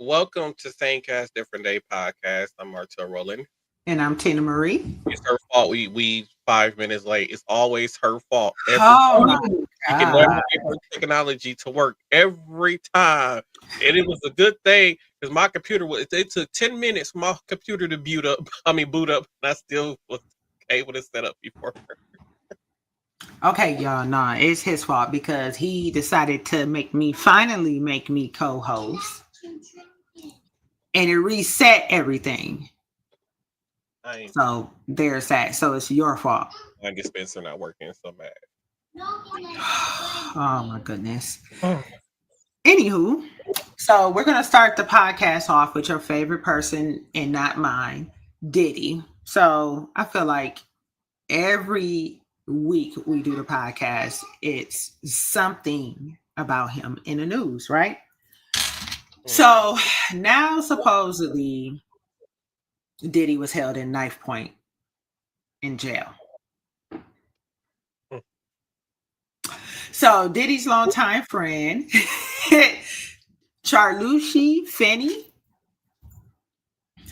Welcome to Same Cast Different Day podcast. I'm Martel Roland. And I'm Tina Marie. It's her fault. We 5 minutes late. It's always her fault. Every Oh time. my You can never God. get her technology to work every time. And it was a good thing because my computer was. It took 10 minutes for my computer to boot up. Boot up. And I still was able to set up before her. Okay, y'all, nah, it's his fault because he decided to finally make me co-host. And it reset everything. So there's that. So it's your fault. My dispenser not working so bad. Oh my goodness. Anywho, so we're gonna start the podcast off with your favorite person and not mine, Diddy. So I feel like every week we do the podcast, it's something about him in the news, right? So now supposedly Diddy was held in knife point in jail. So Diddy's longtime friend, Charlucci Finney,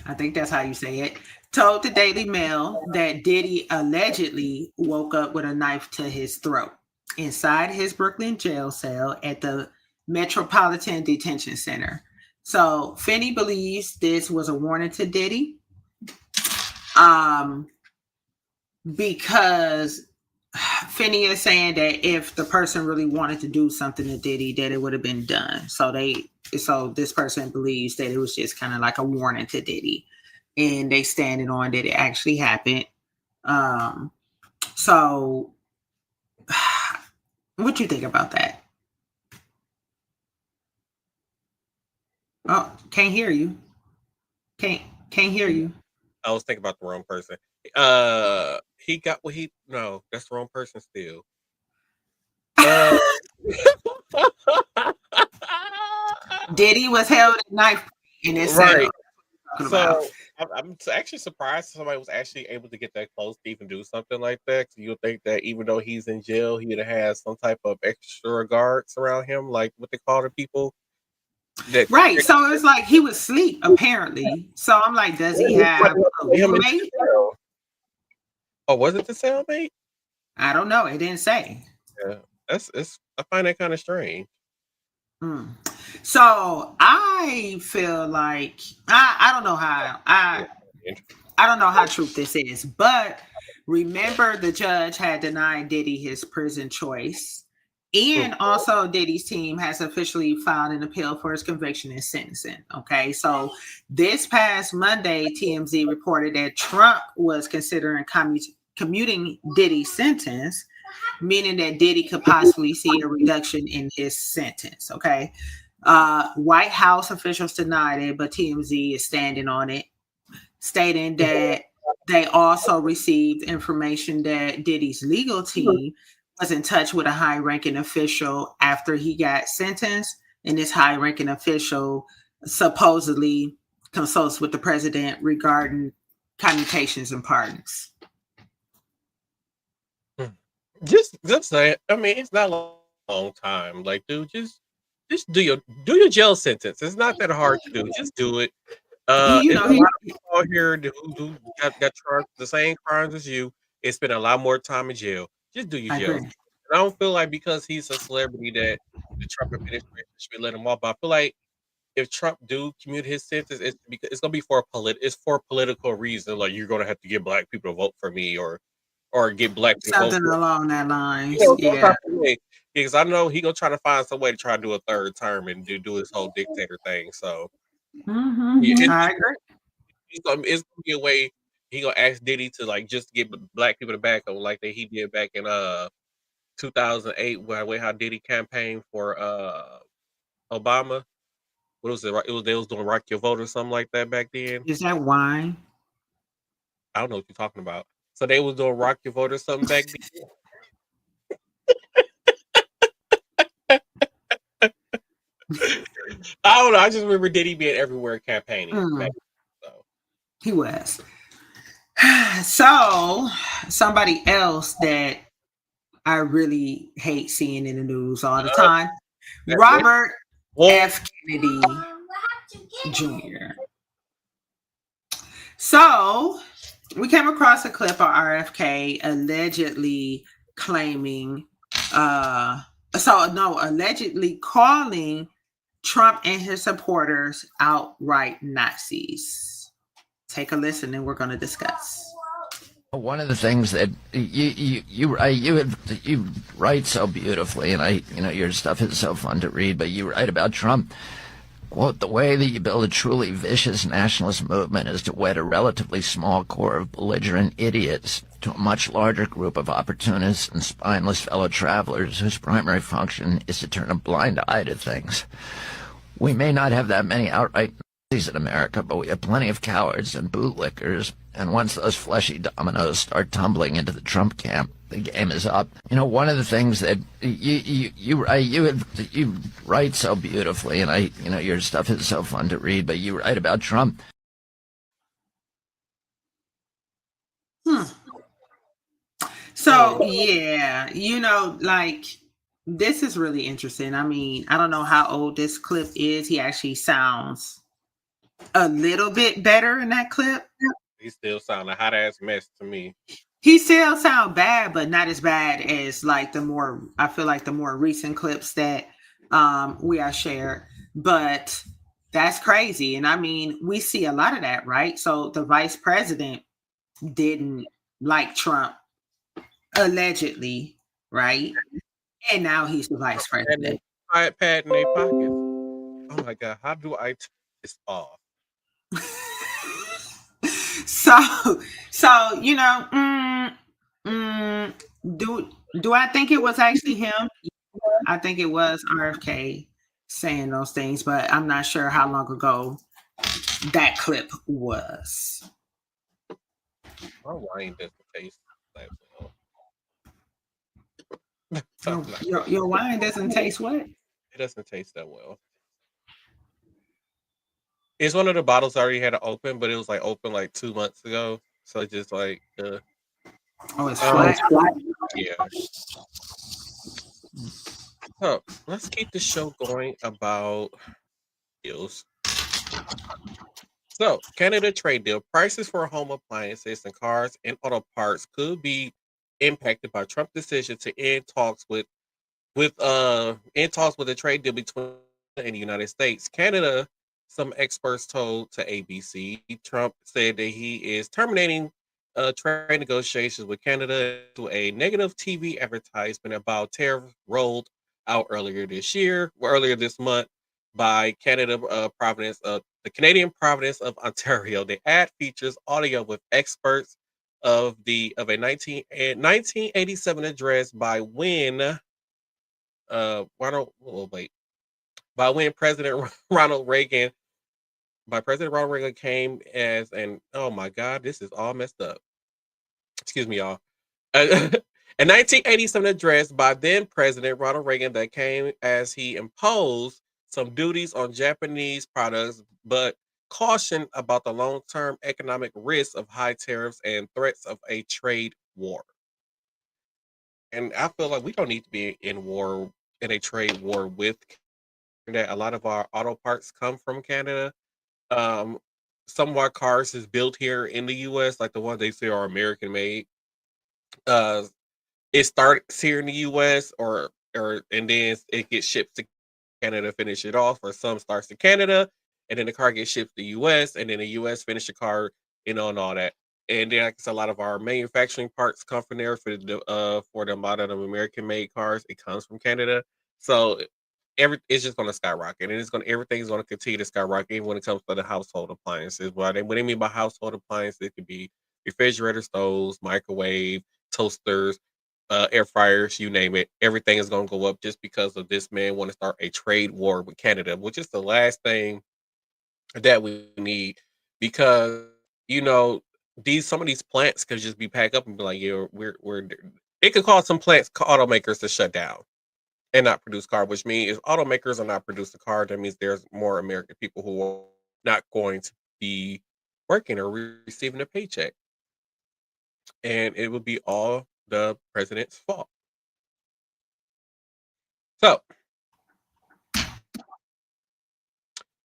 I think that's how you say it, told the Daily Mail that Diddy allegedly woke up with a knife to his throat inside his Brooklyn jail cell at the Metropolitan Detention Center. So Finney believes this was a warning to Diddy, because Finney is saying that if the person really wanted to do something to Diddy, that it would have been done. So this person believes that it was just kind of like a warning to Diddy, and they standing on that it actually happened. So what you think about that? Oh, can't hear you. Can't hear you. I was thinking about the wrong person. He got what he no, that's the wrong person still. Diddy was held at knife in his right. cell. So I'm actually surprised somebody was actually able to get that close to even do something like that. So you would think that even though he's in jail, he'd have some type of extra guards around him, like what they call the people. Right. So it's like he was asleep, apparently. So I'm like, does he have a roommate? Oh, was it the cellmate? I don't know. It didn't say. Yeah, I find that kind of strange. So I feel like I don't know how I don't know how true this is, but remember the judge had denied Diddy his prison choice. And also Diddy's team has officially filed an appeal for his conviction and sentencing. Okay. So this past Monday, TMZ reported that Trump was considering commuting Diddy's sentence, meaning that Diddy could possibly see a reduction in his sentence. Okay. White House officials denied it, but TMZ is standing on it, stating that they also received information that Diddy's legal team was in touch with a high-ranking official after he got sentenced, and this high-ranking official supposedly consults with the president regarding commutations and pardons. Just say, I mean, it's not a long time. Like, dude, just do your jail sentence. It's not that hard to do. Just do it. There's a lot of people out here who got charged the same crimes as you. It's been a lot more time in jail. Just do your jail. And I don't feel like because he's a celebrity that the Trump administration should let him off. But I feel like if Trump do commute his sentence, it's gonna be for a political reason. Like you're gonna have to get black people to vote for me or get black people something along that line. Because I know he gonna try to find some way to try to do a third term and do his whole dictator thing. So I agree. It's gonna be a way he gonna ask Diddy to like just get black people to back him like that he did back in 2008 where how Diddy campaigned for Obama. What was it? They was doing Rock Your Vote or something like that back then. Is that wine? I don't know what you're talking about. So they was doing Rock Your Vote or something back then. I don't know. I just remember Diddy being everywhere campaigning. He was. So somebody else that I really hate seeing in the news all the time, Robert F. Kennedy Jr. So we came across a clip of RFK allegedly claiming, allegedly calling Trump and his supporters outright Nazis. Take a listen, and we're going to discuss. One of the things that you write so beautifully, and your stuff is so fun to read. But you write about Trump. Quote, the way that you build a truly vicious nationalist movement is to wed a relatively small core of belligerent idiots to a much larger group of opportunists and spineless fellow travelers whose primary function is to turn a blind eye to things. We may not have that many outright Nazis in America, but we have plenty of cowards and bootlickers, and once those fleshy dominoes start tumbling into the Trump camp, the game is up. One of the things that you write so beautifully, and your stuff is so fun to read, but you write about Trump. So yeah, this is really interesting. I mean, I don't know how old this clip is. He actually sounds a little bit better in that clip. He still sound a hot ass mess to me. He still sound bad, but not as bad as the more recent clips that we are shared. But that's crazy. And I mean, we see a lot of that, right? So the vice president didn't like Trump, allegedly, right? And now he's the vice president. Pad in their pockets. Oh my God, how do I turn this off? So do I think it was actually him? I think it was RFK saying those things, but I'm not sure how long ago that clip was. My wine doesn't taste that well. Your wine doesn't taste what? It doesn't taste that well. It's one of the bottles I already had to open, but it was open 2 months ago. So it's just oh, it's flat. Yeah. So let's keep the show going about deals. So Canada trade deal. Prices for home appliances and cars and auto parts could be impacted by Trump's decision to end talks with a trade deal between and the United States. Canada, some experts told to ABC, Trump said that he is terminating trade negotiations with Canada to a negative TV advertisement about tariffs rolled out earlier this month by the Canadian province of Ontario. The ad features audio with experts of a 1987 address by when President Ronald Reagan came as oh my God, this is all messed up. Excuse me, y'all. A 1987 address by then President Ronald Reagan that came as he imposed some duties on Japanese products, but cautioned about the long-term economic risks of high tariffs and threats of a trade war. And I feel like we don't need to be in a trade war with that. A lot of our auto parts come from Canada. Some of our cars is built here in the US, like the ones they say are American made. It starts here in the US and then it gets shipped to Canada, finish it off, or some starts in Canada and then the car gets shipped to the US and then the US finish the car, and all that. And then a lot of our manufacturing parts come from there for the lot of American made cars. It comes from Canada. So it's just going to skyrocket, and everything's going to continue to skyrocket even when it comes to the household appliances. What they mean by household appliances, it could be refrigerator, stoves, microwave, toasters, air fryers, you name it. Everything is going to go up just because of this man want to start a trade war with Canada, which is the last thing that we need, because some of these plants could just be packed up and be like, yeah, we're it could cause some automakers to shut down and not produce car, which means if automakers are not producing car, that means there's more American people who are not going to be working or receiving a paycheck. And it would be all the president's fault. So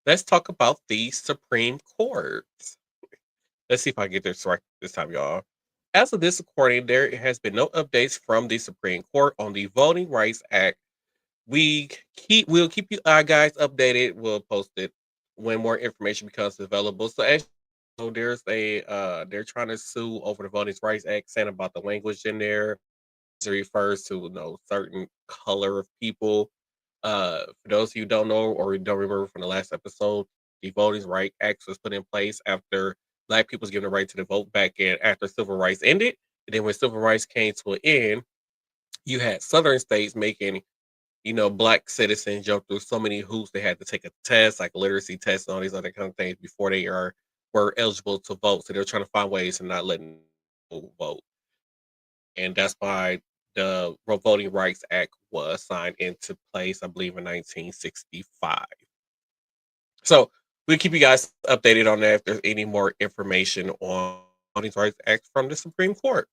let's talk about the Supreme Court. Let's see if I get this right this time, y'all. As of this recording, there has been no updates from the Supreme Court on the Voting Rights Act. We'll keep you guys updated. We'll post it when more information becomes available. So as you know, there's a they're trying to sue over the Voting Rights Act, saying about the language in there. It refers to certain color of people. For those of you who don't know or don't remember from the last episode, the Voting Rights Act was put in place after Black people was given the right to the vote back in after civil rights ended. And then when civil rights came to an end, you had Southern states making Black citizens jump through so many hoops. They had to take a test, like literacy tests and all these other kind of things before they were eligible to vote. So they're trying to find ways to not letting people vote. And that's why the Voting Rights Act was signed into place, I believe, in 1965. So we'll keep you guys updated on that if there's any more information on Voting Rights Act from the Supreme Court.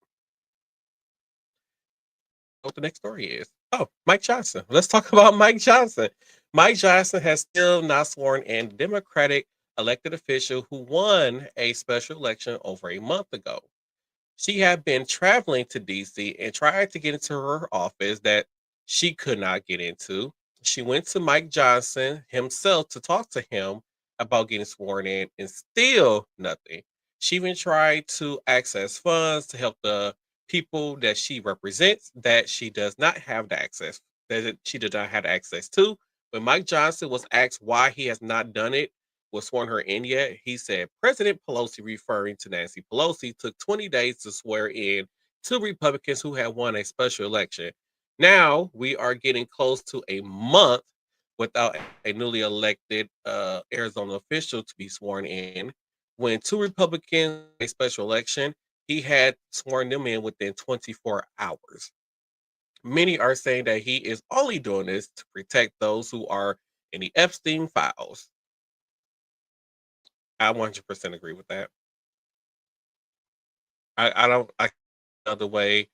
What the next story is. Oh, Mike Johnson. Let's talk about Mike Johnson. Mike Johnson has still not sworn in Democratic elected official who won a special election over a month ago. She had been traveling to DC and tried to get into her office that she could not get into. She went to Mike Johnson himself to talk to him about getting sworn in, and still nothing. She even tried to access funds to help the people that she represents that she does not have the access that she did not have access to. When Mike Johnson was asked why he has not done it, was sworn her in yet, he said President Pelosi, referring to Nancy Pelosi, took 20 days to swear in two Republicans who had won a special election. Now we are getting close to a month without a newly elected Arizona official to be sworn in. When two Republicans a special election, he had sworn them in within 24 hours. Many are saying that he is only doing this to protect those who are in the Epstein files. I 100% agree with that. I don't I other way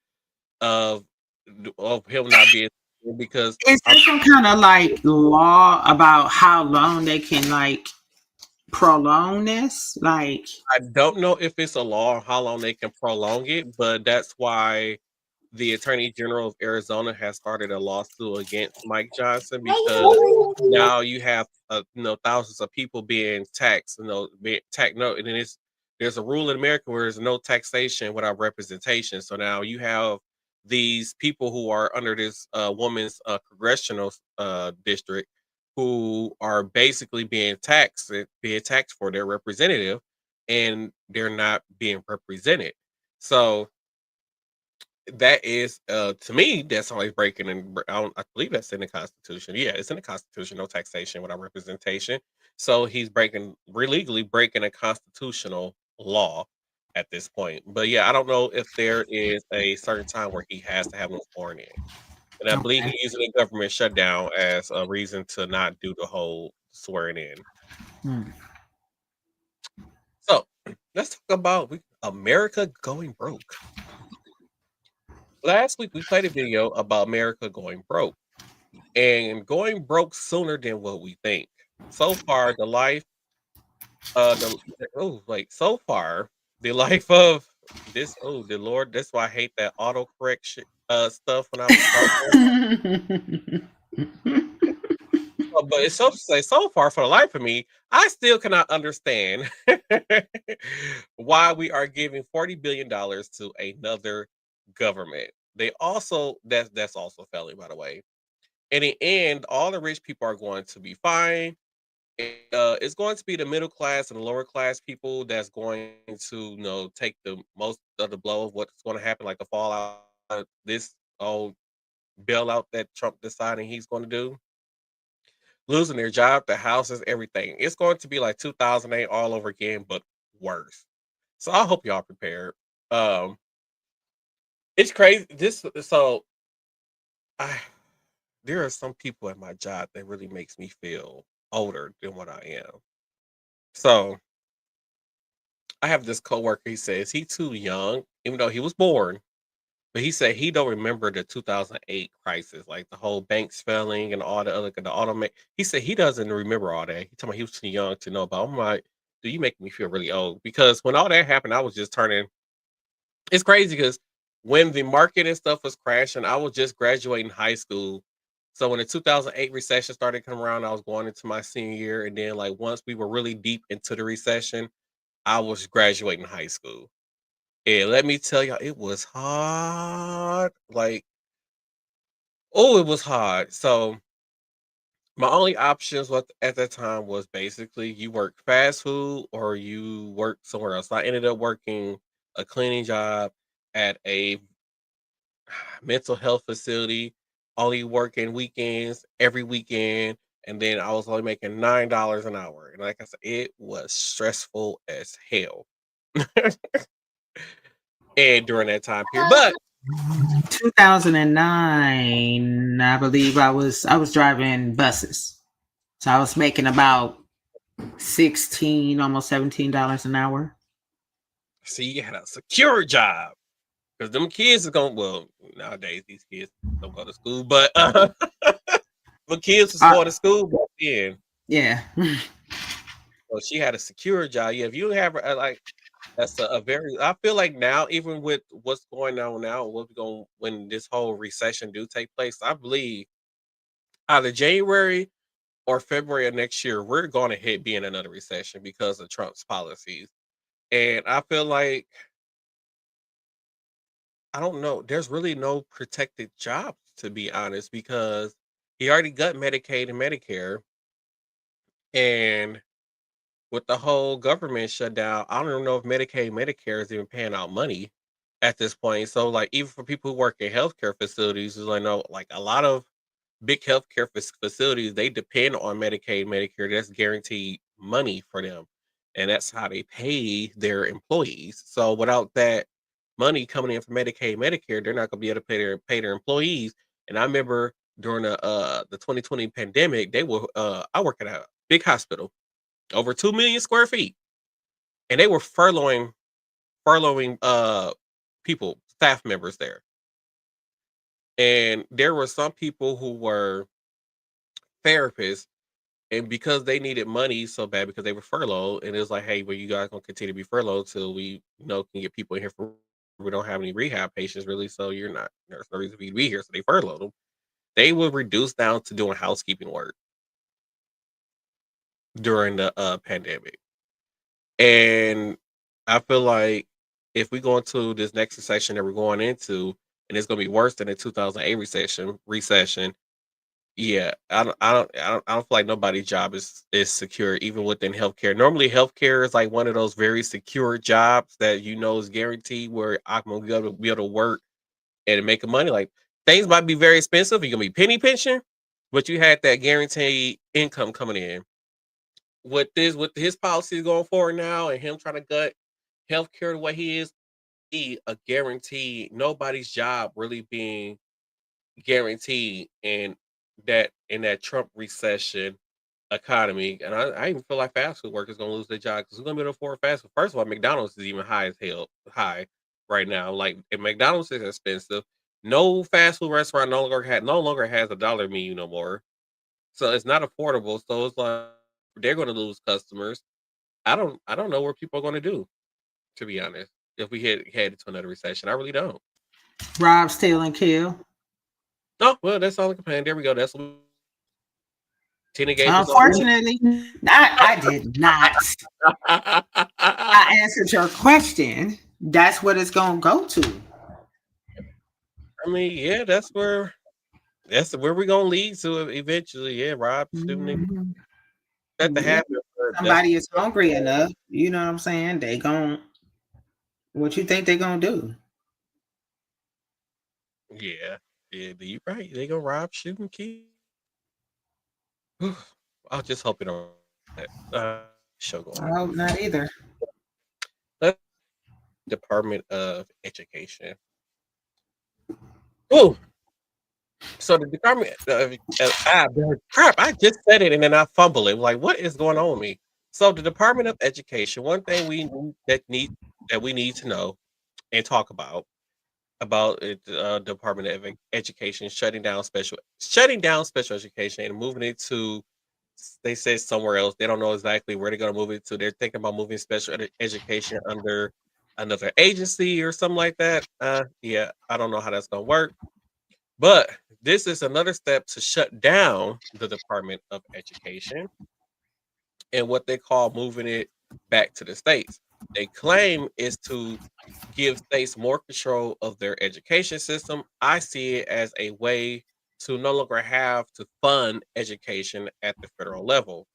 of him not being because Is there some kind of like law about how long they can like prolong this? Like, I don't know if it's a law or how long they can prolong it, but that's why the Attorney General of Arizona has started a lawsuit against Mike Johnson because now you have thousands of people being taxed, being taxed. No, and then there's a rule in America where there's no taxation without representation. So now you have these people who are under this woman's congressional district who are basically being taxed for their representative, and they're not being represented. So that is to me that's always breaking, and I believe that's in the Constitution. Yeah, it's in the Constitution. No taxation without representation. So he's illegally breaking a constitutional law at this point. But yeah, I don't know if there is a certain time where he has to have them sworn in, and I believe okay. he's using the government shutdown as a reason to not do the whole swearing in. Hmm. So let's talk about America going broke. Last week we played a video about America going broke and going broke sooner than what we think. So far, the life, so far, the life of this, the Lord, that's why I hate that autocorrect stuff when I'm talking. But it's so far for the life of me, I still cannot understand why we are giving $40 billion to another government. That's also failing, by the way. In the end, all the rich people are going to be fine. It's going to be the middle class and the lower class people that's going to, take the most of the blow of what's going to happen, like the fallout of this old bailout that Trump deciding he's going to do. Losing their job, the houses, everything. It's going to be like 2008 all over again, but worse. So I hope y'all prepared. Um, it's crazy. I there are some people at my job that really makes me feel older than what I am. So I have this coworker. He says he's too young, even though he was born but he said he don't remember the 2008 crisis, like the whole banks failing and all the other the automate. He said he doesn't remember all that. He told me he was too young to know about. I'm like, dude, you make me feel really old because when all that happened, I was just turning. It's crazy because when the market and stuff was crashing, I was just graduating high school. So when the 2008 recession started coming around, I was going into my senior year, and then like once we were really deep into the recession, I was graduating high school. And let me tell y'all, it was hard. Like, oh, it was hard. So my only options was at that time was basically you work fast food or you work somewhere else. So I ended up working a cleaning job at a mental health facility, only working weekends every weekend. And then I was only making $9 an hour. And like I said, it was stressful as hell. And during that time period. But 2009, I believe I was driving buses. So I was making about 16, almost $17 an hour. see, you had a secure job. Because them kids are going, well, nowadays these kids don't go to school, but the kids was going to school back then. Yeah. So she had a secure job. Yeah, if you have like that's a very. I feel like now, even with what's going on now, what's going when this whole recession do take place, I believe either January or February of next year, we're going to hit being another recession because of Trump's policies. And I feel like I don't know. There's really no protected jobs to be honest, because he already got Medicaid and Medicare, and with the whole government shutdown, I don't even know if Medicaid, Medicare is even paying out money at this point. So, like, even for people who work in healthcare facilities, is I know, like, a lot of big healthcare facilities they depend on Medicaid, Medicare. That's guaranteed money for them, and that's how they pay their employees. So, without that money coming in from Medicaid, Medicare, they're not going to be able to pay their employees. And I remember during the 2020 pandemic, they were I work at a big hospital over 2 million square feet, and they were furloughing people, staff members there. And there were some people who were therapists, and because they needed money so bad because they were furloughed, and it was like, hey, well, you guys gonna continue to be furloughed till we can get people in here for we don't have any rehab patients really, so there's no reason for you to be here. So they furloughed them. They were reduced down to doing housekeeping work during the pandemic. And I feel like if we go into this next recession that we're going into, and it's going to be worse than the 2008 recession. Yeah, I don't feel like nobody's job is secure, even within healthcare. Normally, healthcare is like one of those very secure jobs that is guaranteed, where I'm gonna be able to work and make money. Like, things might be very expensive. You're gonna be penny pinching, but you had that guaranteed income coming in. With his policies going forward now, and him trying to gut healthcare the way he is, a guarantee, nobody's job really being guaranteed in that Trump recession economy. And I even feel like fast food workers gonna lose their job because we're gonna be able to afford fast food. First of all, McDonald's is even high right now. Like, if McDonald's is expensive, no fast food restaurant no longer has a dollar menu no more. So it's not affordable. So it's like they're gonna lose customers. I don't know what people are gonna do, to be honest, if we head into another recession. I really don't. Rob, steal, and kill. Oh, well, that's all I can plan. There we go. That's what Tina gave us. Unfortunately, I did not. I answered your question. That's what it's gonna go to. I mean, yeah, that's where we're gonna lead to eventually. Yeah, Rob shouldn't that to happen. Somebody is hungry enough, you know what I'm saying? They gon' what you think they gonna do? Yeah, you're right. They gonna rob, shoot, and kill. I'll just hope it don't. Show going. I hope not either. Department of Education. Oh, so the Department of crap! I just said it and then I fumble it. Like, what is going on with me? So the Department of Education. One thing we need to know and talk about. about it, Department of Education shutting down special education and moving it to, they said, somewhere else. They don't know exactly where they're going to move it to. They're thinking about moving special education under another agency or something like that. Yeah, I don't know how that's going to work. But this is another step to shut down the Department of Education and what they call moving it back to the states. They claim is to give states more control of their education system. I see it as a way to no longer have to fund education at the federal level.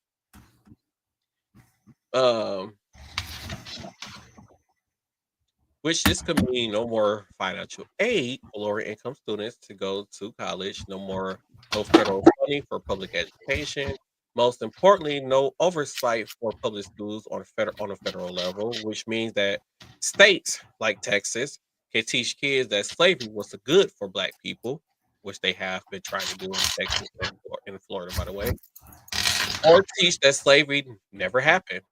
Um, which this could mean no more financial aid for lower income students to go to college, no federal funding for public education. Most importantly, no oversight for public schools on a federal level, which means that states like Texas can teach kids that slavery was good for Black people, which they have been trying to do in Texas and in Florida, by the way, or teach that slavery never happened.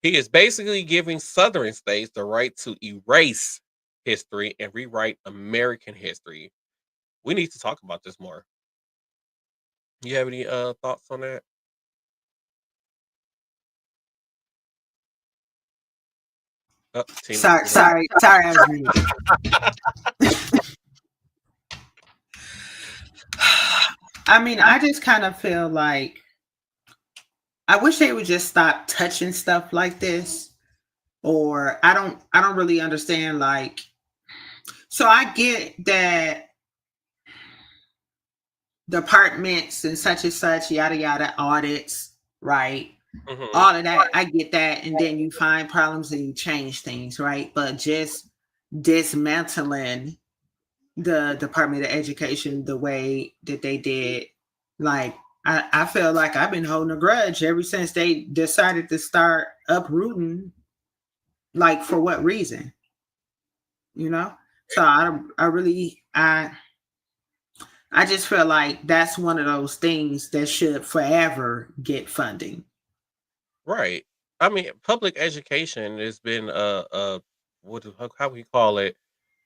He is basically giving Southern states the right to erase history and rewrite American history. We need to talk about this more. You have any thoughts on that? Tina. Sorry, I was muted. I mean, I just kind of feel like I wish they would just stop touching stuff like this. Or I don't really understand, like, so I get that departments and such, yada yada, audits, right? Mm-hmm. All of that, I get that, and then you find problems and you change things, right? But just dismantling the Department of Education the way that they did, like, I feel like I've been holding a grudge ever since they decided to start uprooting. Like, for what reason? You know? So I just feel like that's one of those things that should forever get funding. Right. I mean, public education has been how we call it,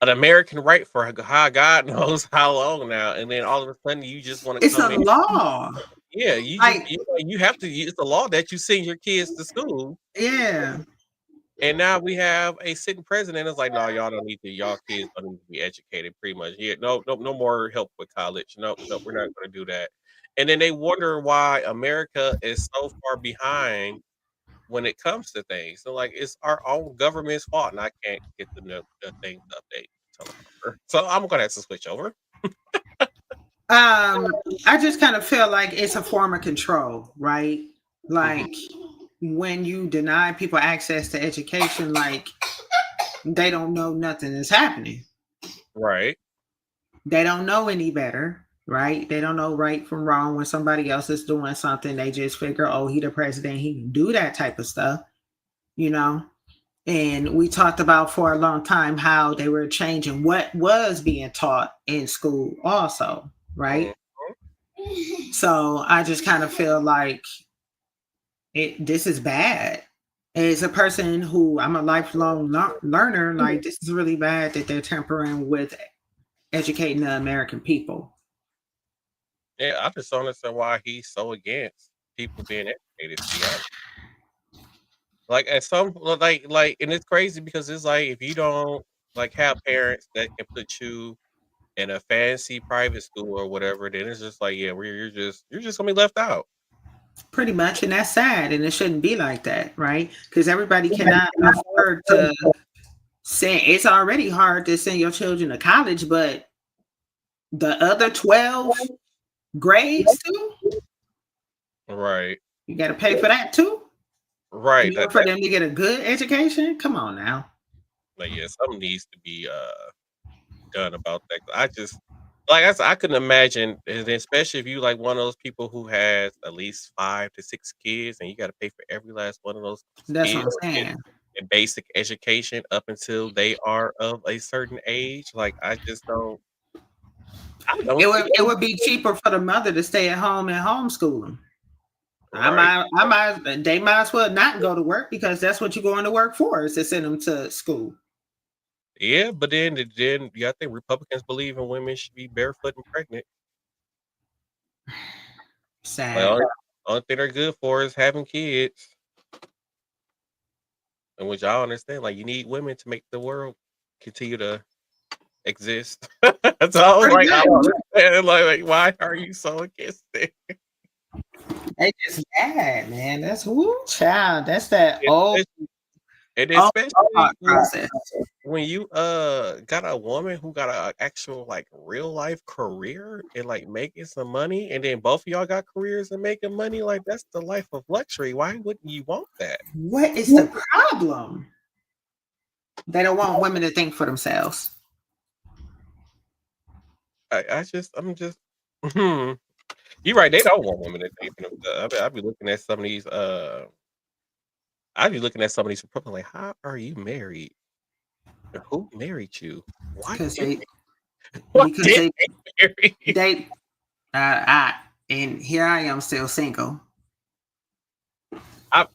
an American right for God knows how long now, and then all of a sudden you just want to It's come a in. law. Yeah, Like, you have to. It's the law that you send your kids to school. yeah. And now we have a sitting president that's like, no, y'all don't need to. Y'all kids don't need to be educated. Pretty much, yeah. No more help with college. No, we're not going to do that. And then they wonder why America is so far behind when it comes to things. So, like, it's our own government's fault, and I can't get the thing to update teleprompter. So I'm going to have to switch over. I just kind of feel like it's a form of control, right? Like, when you deny people access to education, like, they don't know nothing is happening. Right. They don't know any better, right? They don't know right from wrong. When somebody else is doing something, they just figure, oh, he the president, he can do that type of stuff, you know? And we talked about for a long time how they were changing what was being taught in school also, right? So I just kind of feel like this is bad. As a person who I'm a lifelong learner, like, this is really bad that they're tampering with educating the American people. Yeah, I just don't understand why he's so against people being educated, to be honest. Like, at some, and it's crazy because it's like, if you don't, like, have parents that can put you in a fancy private school or whatever, then it's just like, yeah, you're just gonna be left out. Pretty much, and that's sad, and it shouldn't be like that, right? Because everybody cannot afford to send. It's already hard to send your children to college, but the other 12 grades too, Right. you got to pay for that too. Right. For them to get a good education. Come on now. Like, yeah, something needs to be done about that. I just, like I said, I couldn't imagine, and especially if you like one of those people who has at least 5 to 6 kids, and you got to pay for every last one of those That's kids what I'm saying. in basic education up until they are of a certain age. Like, I just don't. I don't. It would be cheaper for the mother to stay at home and homeschool them. Right. They might as well not go to work, because that's what you're going to work for, is to send them to school. Yeah, but then I think Republicans believe in women should be barefoot and pregnant. Like, Sad. only thing they're good for is having kids. And which I understand, like you need women to make the world continue to exist. That's all. Pretty Like I good. don't understand. Like why are you so against it? They just bad, man. That's woo child. That's that And old especially thought process. when you got a woman who got a actual like real life career and like making some money, and then both of y'all got careers and making money, like that's the life of luxury. Why wouldn't you want that? What is the problem? They don't want women to think for themselves. I'm just you're right, they don't want women to think for themselves. I'd be looking at some of these Republicans like, how are you married? Who married you? Why Because did they why because did they marry you? they and here I am still single. I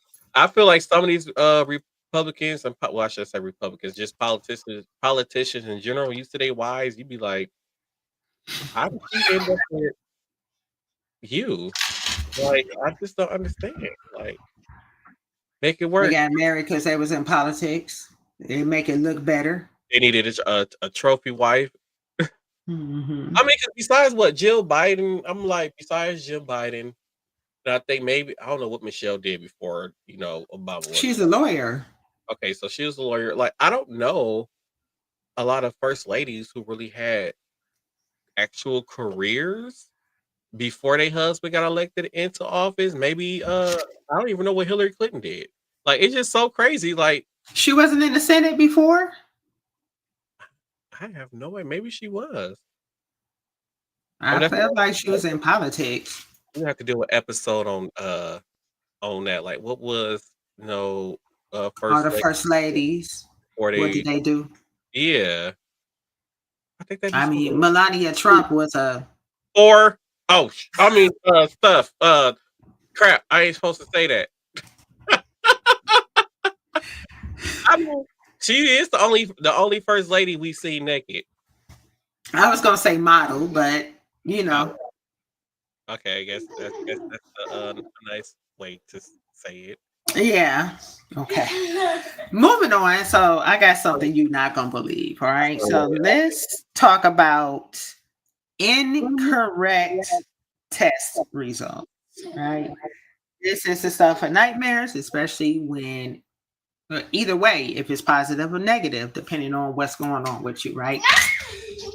feel like some of these Republicans and I should say Republicans, just politicians in general, used to their wives, you'd be like, how did she end up with you? Like, I just don't understand. Like, make it They work. got married because they was in politics. They make it look better. They needed a trophy wife. Mm-hmm. I mean, 'cause besides what Jill Biden, I'm like, besides Jill Biden, and I think maybe I don't know what Michelle did before, Obama was. She's a lawyer. Okay, so she was a lawyer. Like, I don't know a lot of first ladies who really had actual careers before their husband got elected into office. Maybe I don't even know what Hillary Clinton did. Like, it's just so crazy. Like, She wasn't in the Senate before. I have no way. Maybe she was. I felt like she was in politics. We have to do an episode on that. Like, what was All first the lady first ladies. before What did they do? Yeah, I think that'd be I so mean, cool. Melania Trump was a. Or stuff. Crap. I ain't supposed to say that. I mean, she is the only first lady we see naked. I was gonna say model, but Okay, I guess that's a nice way to say it. Yeah. Okay. Moving on. So I got something you're not gonna believe. All right. So let's talk about incorrect test results. Right. This is the stuff of nightmares, especially when either way, if it's positive or negative, depending on what's going on with you, right?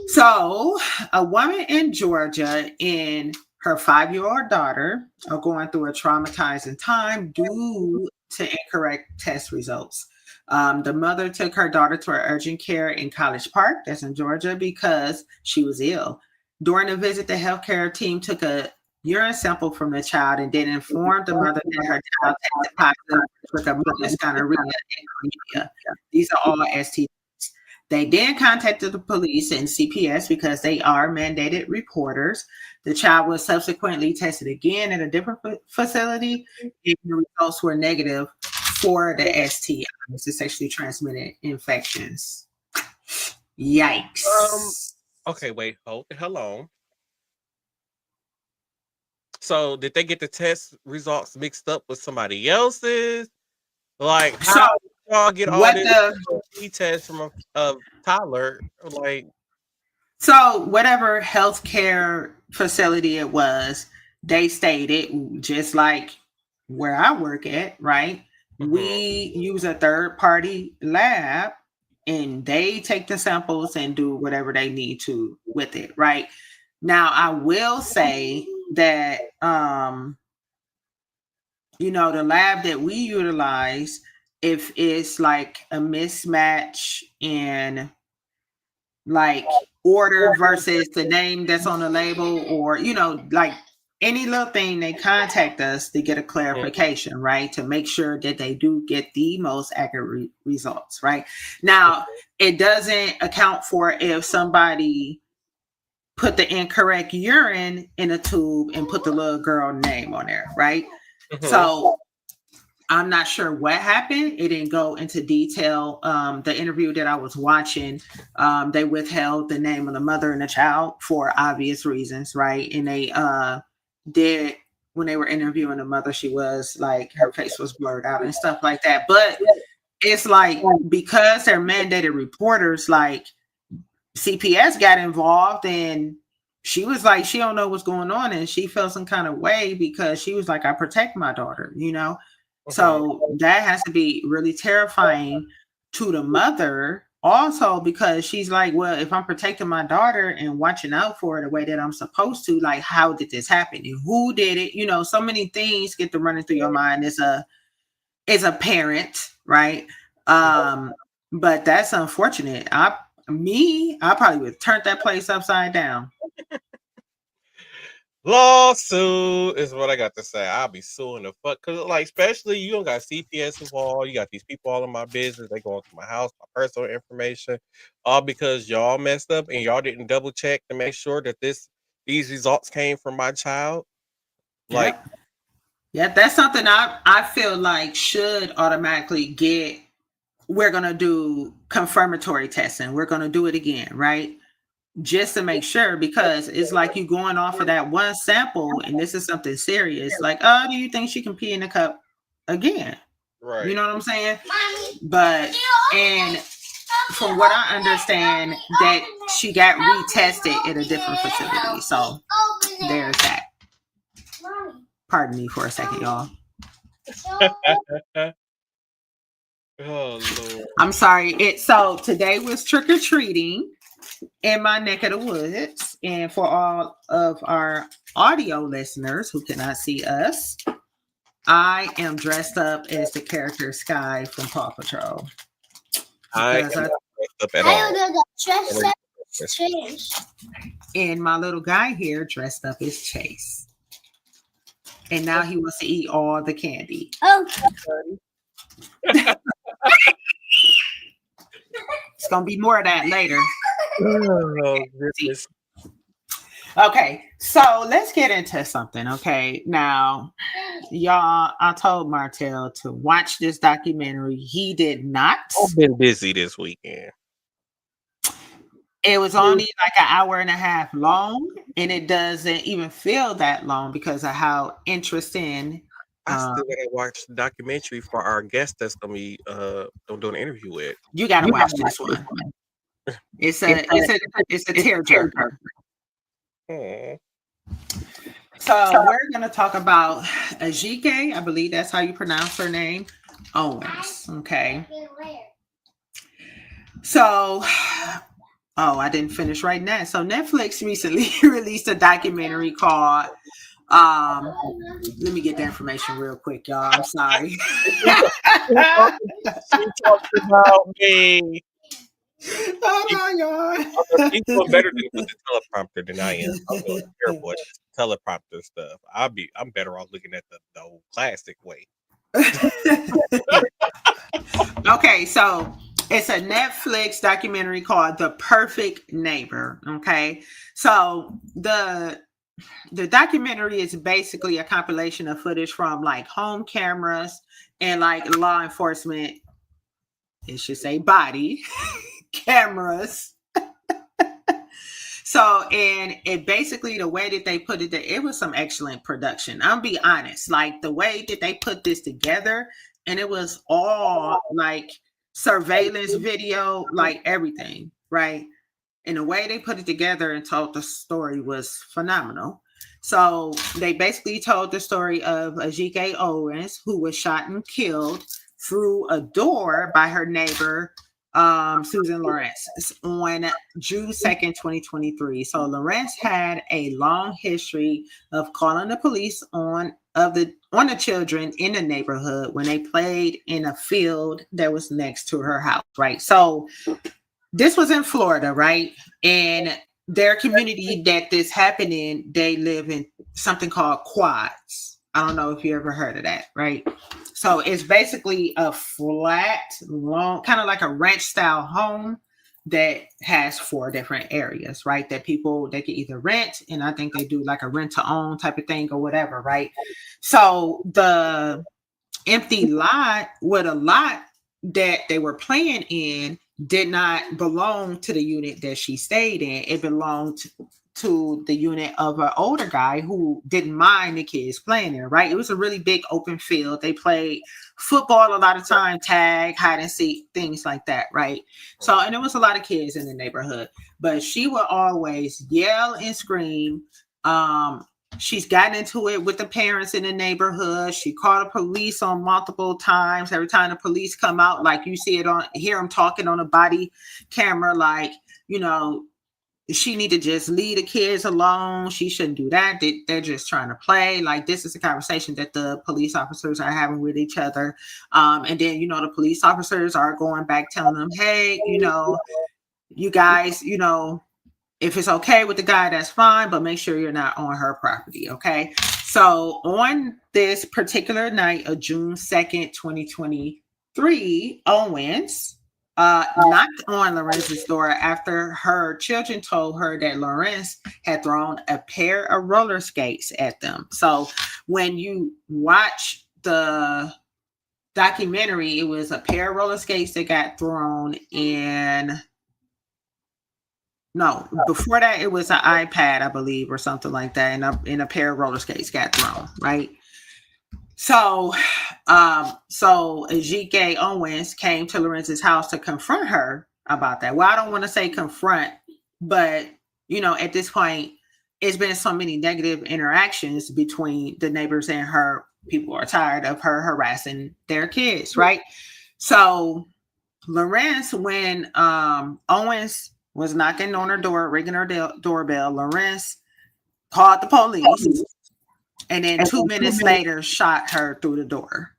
So a woman in Georgia and her 5-year-old daughter are going through a traumatizing time due to incorrect test results. The mother took her daughter to her urgent care in College Park, that's in Georgia, because she was ill. During the visit, the healthcare team took a urine sample from the child and then informed the mother that her child tested positive for the gonorrhea and chlamydia. These are all STDs. They then contacted the police and CPS because they are mandated reporters. The child was subsequently tested again at a different facility, and the results were negative for the STI, the sexually transmitted infections. Yikes. Okay, wait, hold the hell on. So, did they get the test results mixed up with somebody else's? Like, how did y'all get all this test from a toddler? Like, so whatever healthcare facility it was, they stated, just like where I work at, right? Mm-hmm. We use a third-party lab, and they take the samples and do whatever they need to with it, right? Now, I will say that, the lab that we utilize, if it's like a mismatch in like order versus the name that's on the label, or, like any little thing, they contact us to get a clarification, right? To make sure that they do get the most accurate results, right? Now, it doesn't account for if somebody put the incorrect urine in a tube and put the little girl name on there, right? Mm-hmm. So I'm not sure what happened. It didn't go into detail. The interview that I was watching, they withheld the name of the mother and the child for obvious reasons, right? And they did, when they were interviewing the mother, she was like, her face was blurred out and stuff like that. But it's like, because they're mandated reporters, like CPS got involved, and she was like, she don't know what's going on, and she felt some kind of way because she was like, I protect my daughter, you know. So that has to be really terrifying to the mother also, because she's like, well, if I'm protecting my daughter and watching out for her the way that I'm supposed to, like, how did this happen and who did it? You know, so many things get to running through your mind as a parent, right? But that's unfortunate. I probably would have turned that place upside down. Lawsuit is what I got to say. I'll be suing the fuck, because like, especially you don't got CPS involved. You got these people all in my business. They going to my house, my personal information, all because y'all messed up and y'all didn't double check to make sure that these results came from my child. Like, yeah, that's something I feel like should automatically get. We're gonna do confirmatory testing. We're gonna do it again, right? Just to make sure, because it's like you going off of that one sample, and this is something serious. Like, oh, do you think she can pee in the cup again? right. You know what I'm saying? But, and from what I understand, that she got retested at a different facility. So there's that. Pardon me for a second, y'all. Oh Lord. I'm sorry. So today was trick or treating in my neck of the woods, and for all of our audio listeners who cannot see us, I am dressed up as the character Sky from Paw Patrol. I am not dressed up at all. And my little guy here dressed up as Chase, and now he wants to eat all the candy. It's gonna be more of that later. Oh, goodness. Okay, so let's get into something. Okay, now, y'all, I told Martell to watch this documentary. He did not. I've been busy this weekend. It was only like an hour and a half long, and it doesn't even feel that long because of how interesting. I still gotta watch the documentary for our guest that's gonna be doing an interview with. You gotta watch this one. It's a tearjerker. So we're gonna talk about Ajike, I believe that's how you pronounce her name, Owens. Okay. So, I didn't finish writing that. So Netflix recently released a documentary called let me get the information real quick, y'all. I'm sorry. She talked about me. Oh my God. He's doing better with the teleprompter than I am. I'm doing terrible at teleprompter stuff. I'm better off looking at the old classic way. Okay, so it's a Netflix documentary called The Perfect Neighbor. Okay, so the documentary is basically a compilation of footage from like home cameras and like law enforcement, it should say body cameras. So, and it basically, the way that they put it, it was some excellent production. I'll be honest, like the way that they put this together, and it was all like surveillance video, like everything, right? And the way they put it together and told the story was phenomenal. So they basically told the story of Ajike Owens, who was shot and killed through a door by her neighbor, Susan Lawrence, on June 2nd, 2023. So Lawrence had a long history of calling the police on the children in the neighborhood when they played in a field that was next to her house, right? So this was in Florida, right? And their community that this happened in, they live in something called quads. I don't know if you ever heard of that, right? So it's basically a flat, long, kind of like a ranch style home that has 4 different areas, right? That people, they can either rent, and I think they do like a rent to own type of thing or whatever, right? So the empty lot with a lot that they were playing in did not belong to the unit that she stayed in. It belonged to the unit of an older guy who didn't mind the kids playing there, right? It was a really big open field. They played football a lot of time, tag, hide and seek, things like that, right? So, and there was a lot of kids in the neighborhood, but she would always yell and scream. She's gotten into it with the parents in the neighborhood. She called the police on multiple times. Every time the police come out, like you see it on, hear them talking on a body camera, like, you know, she need to just leave the kids alone. She shouldn't do that. They're just trying to play. Like, this is a conversation that the police officers are having with each other. And then, you know, the police officers are going back telling them, hey, you know, you guys, you know, if it's okay with the guy, that's fine, but make sure you're not on her property, okay? So on this particular night of June 2nd, 2023, Owens knocked on Lorenz's door after her children told her that Lorenz had thrown a pair of roller skates at them. So when you watch the documentary, it was a pair of roller skates that got thrown in. No, before that, it was an iPad, I believe, or something like that, and a pair of roller skates got thrown, right? So, so Ajike Owens came to Lorenz's house to confront her about that. Well, I don't want to say confront, but, you know, at this point, it's been so many negative interactions between the neighbors and her. People are tired of her harassing their kids, right? So, Lorenz, when Owens was knocking on her door, ringing her doorbell, Lorenz called the police, and then 2 minutes later shot her through the door.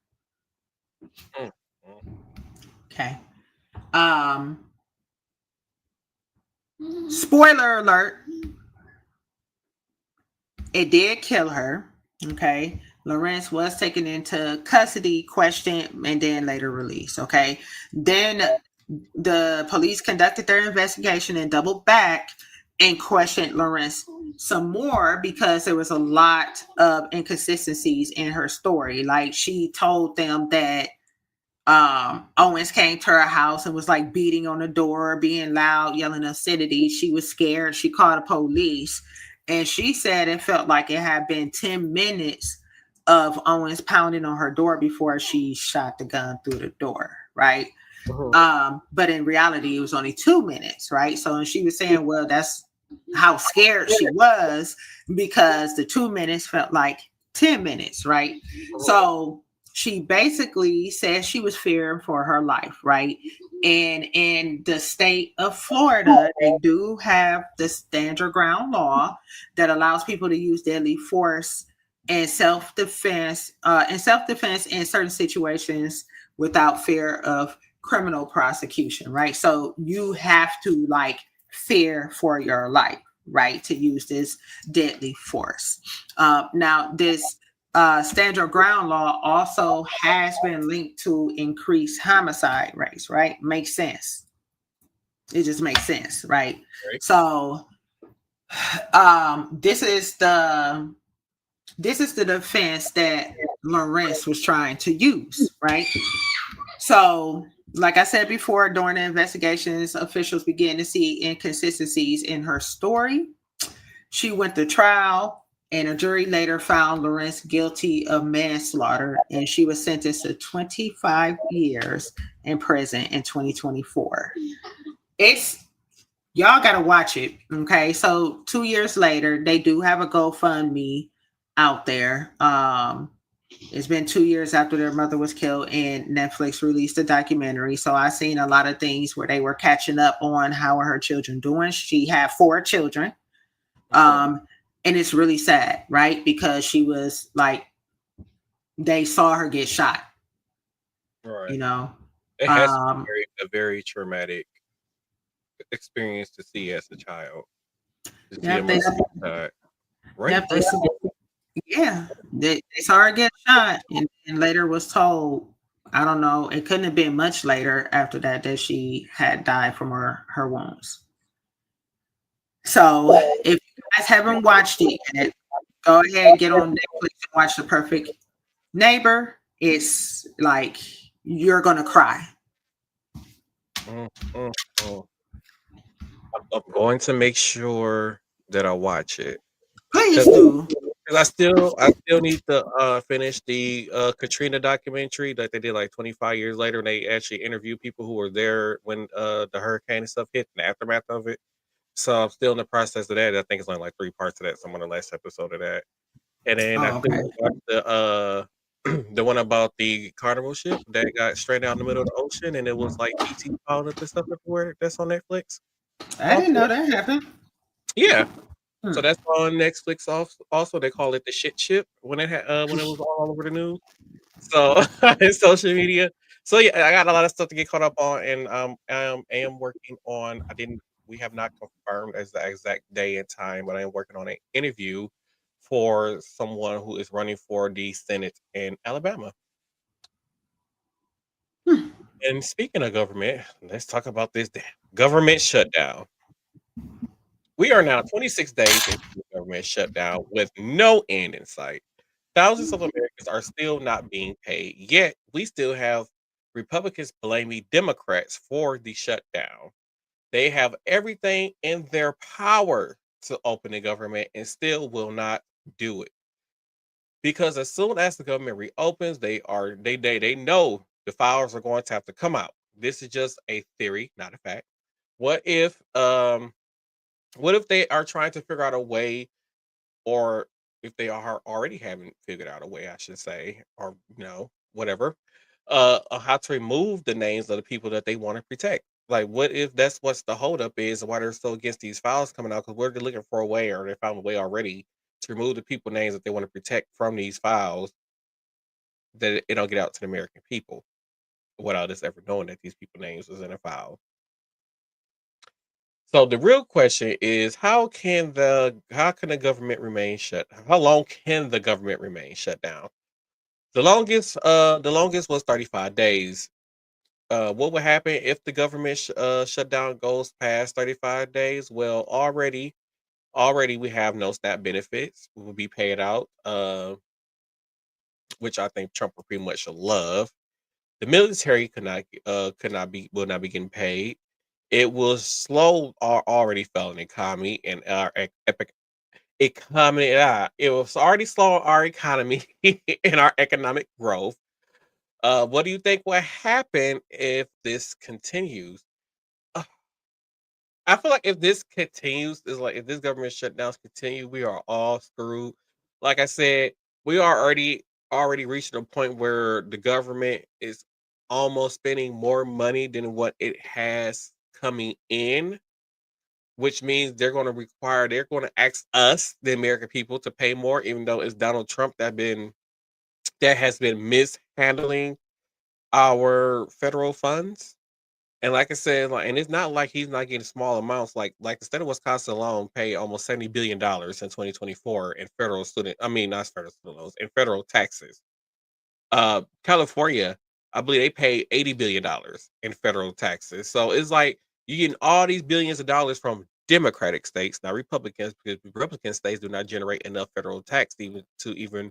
Okay. Spoiler alert. It did kill her. Okay. Lorenz was taken into custody, questioned, and then later released. Okay. Then the police conducted their investigation and doubled back and questioned Lorenz some more because there was a lot of inconsistencies in her story. Like, she told them that Owens came to her house and was like beating on the door, being loud, yelling obscenity. She was scared. She called the police, and she said it felt like it had been 10 minutes of Owens pounding on her door before she shot the gun through the door, right? But in reality, it was only 2 minutes, right? So she was saying, well, that's how scared she was because the 2 minutes felt like 10 minutes, right? So she basically said she was fearing for her life, right? And in the state of Florida, they do have the stand your ground law that allows people to use deadly force and self-defense in certain situations without fear of criminal prosecution, right? So you have to like fear for your life, right, to use this deadly force. Now, this stand your ground law also has been linked to increased homicide rates, right? Makes sense. It just makes sense, right? So this is the defense that Lorenz was trying to use, right? So, like I said before, during the investigations, officials began to see inconsistencies in her story. She went to trial, and a jury later found Lorenz guilty of manslaughter, and she was sentenced to 25 years in prison in 2024. Y'all got to watch it, okay? So 2 years later, they do have a GoFundMe out there. It's been 2 years after their mother was killed, and Netflix released a documentary. So I've seen a lot of things where they were catching up on how are her children doing. She had 4 children. And it's really sad, right? Because she was like, they saw her get shot. Right. You know? It has to be a very traumatic experience to see as a child. Right? Yeah, they saw her get shot, and later was told, I don't know, it couldn't have been much later after that she had died from her wounds. So if you guys haven't watched it yet, go ahead, get on Netflix and watch The Perfect Neighbor. it's like you're gonna cry. Mm, mm, mm. I'm going to make sure that I watch it Please because do. I still need to finish the Katrina documentary that they did like 25 years later, and they actually interview people who were there when the hurricane and stuff hit and the aftermath of it. So I'm still in the process of that. I think it's only like 3 parts of that. So I'm on the last episode of that. And then I Oh, still okay. want to watch the the one about the carnival ship that got stranded out in the middle of the ocean, and it was like ET following up and stuff everywhere. That's on Netflix. I didn't Also, know that happened. yeah. So Hmm. that's on Netflix. Also, they call it the shit ship when it was all over the news. So in social media. So yeah, I got a lot of stuff to get caught up on, and I am working on. I didn't. We have not confirmed as the exact day and time, but I am working on an interview for someone who is running for the Senate in Alabama. Hmm. And speaking of government, let's talk about this damn government shutdown. We are now 26 days into the government shutdown with no end in sight. Thousands of Americans are still not being paid, yet we still have Republicans blaming Democrats for the shutdown. They have everything in their power to open the government and still will not do it. Because as soon as the government reopens, they know the files are going to have to come out. This is just a theory, not a fact. What if um what if they are trying to figure out a way, or if they are already haven't figured out a way, I should say, or whatever, how to remove the names of the people that they want to protect. Like, what if that's what's the holdup is, and why they're so against these files coming out? Because we're looking for a way, or they found a way already to remove the people names that they want to protect from these files, that it don't get out to the American people without us ever knowing that these people names was in a file. So the real question is, how can the government remain shut? How long can the government remain shut down? The longest was 35 days. What would happen if the government shutdown goes past 35 days? Well, already we have no SNAP benefits. We will be paid out, which I think Trump will pretty much love. The military could not be will not be getting paid. It will slow our already failing economy and our epic economy. It was already slowing our economy and our economic growth. What do you think will happen if this continues? Uh, I feel like if this continues, is like if this government shutdowns continue, we are all screwed. Like I said, we are already reached a point where the government is almost spending more money than what it has coming in, which means they're going to ask us, the American people, to pay more, even though it's Donald Trump that has been mishandling our federal funds. And like I said, and it's not like he's not getting small amounts. Like the state of Wisconsin alone paid almost $70 billion in 2024 in federal student, I mean not federal student loans, in federal taxes. California, I believe they pay $80 billion in federal taxes. So it's like you're getting all these billions of dollars from Democratic states, not Republicans, because Republican states do not generate enough federal tax to even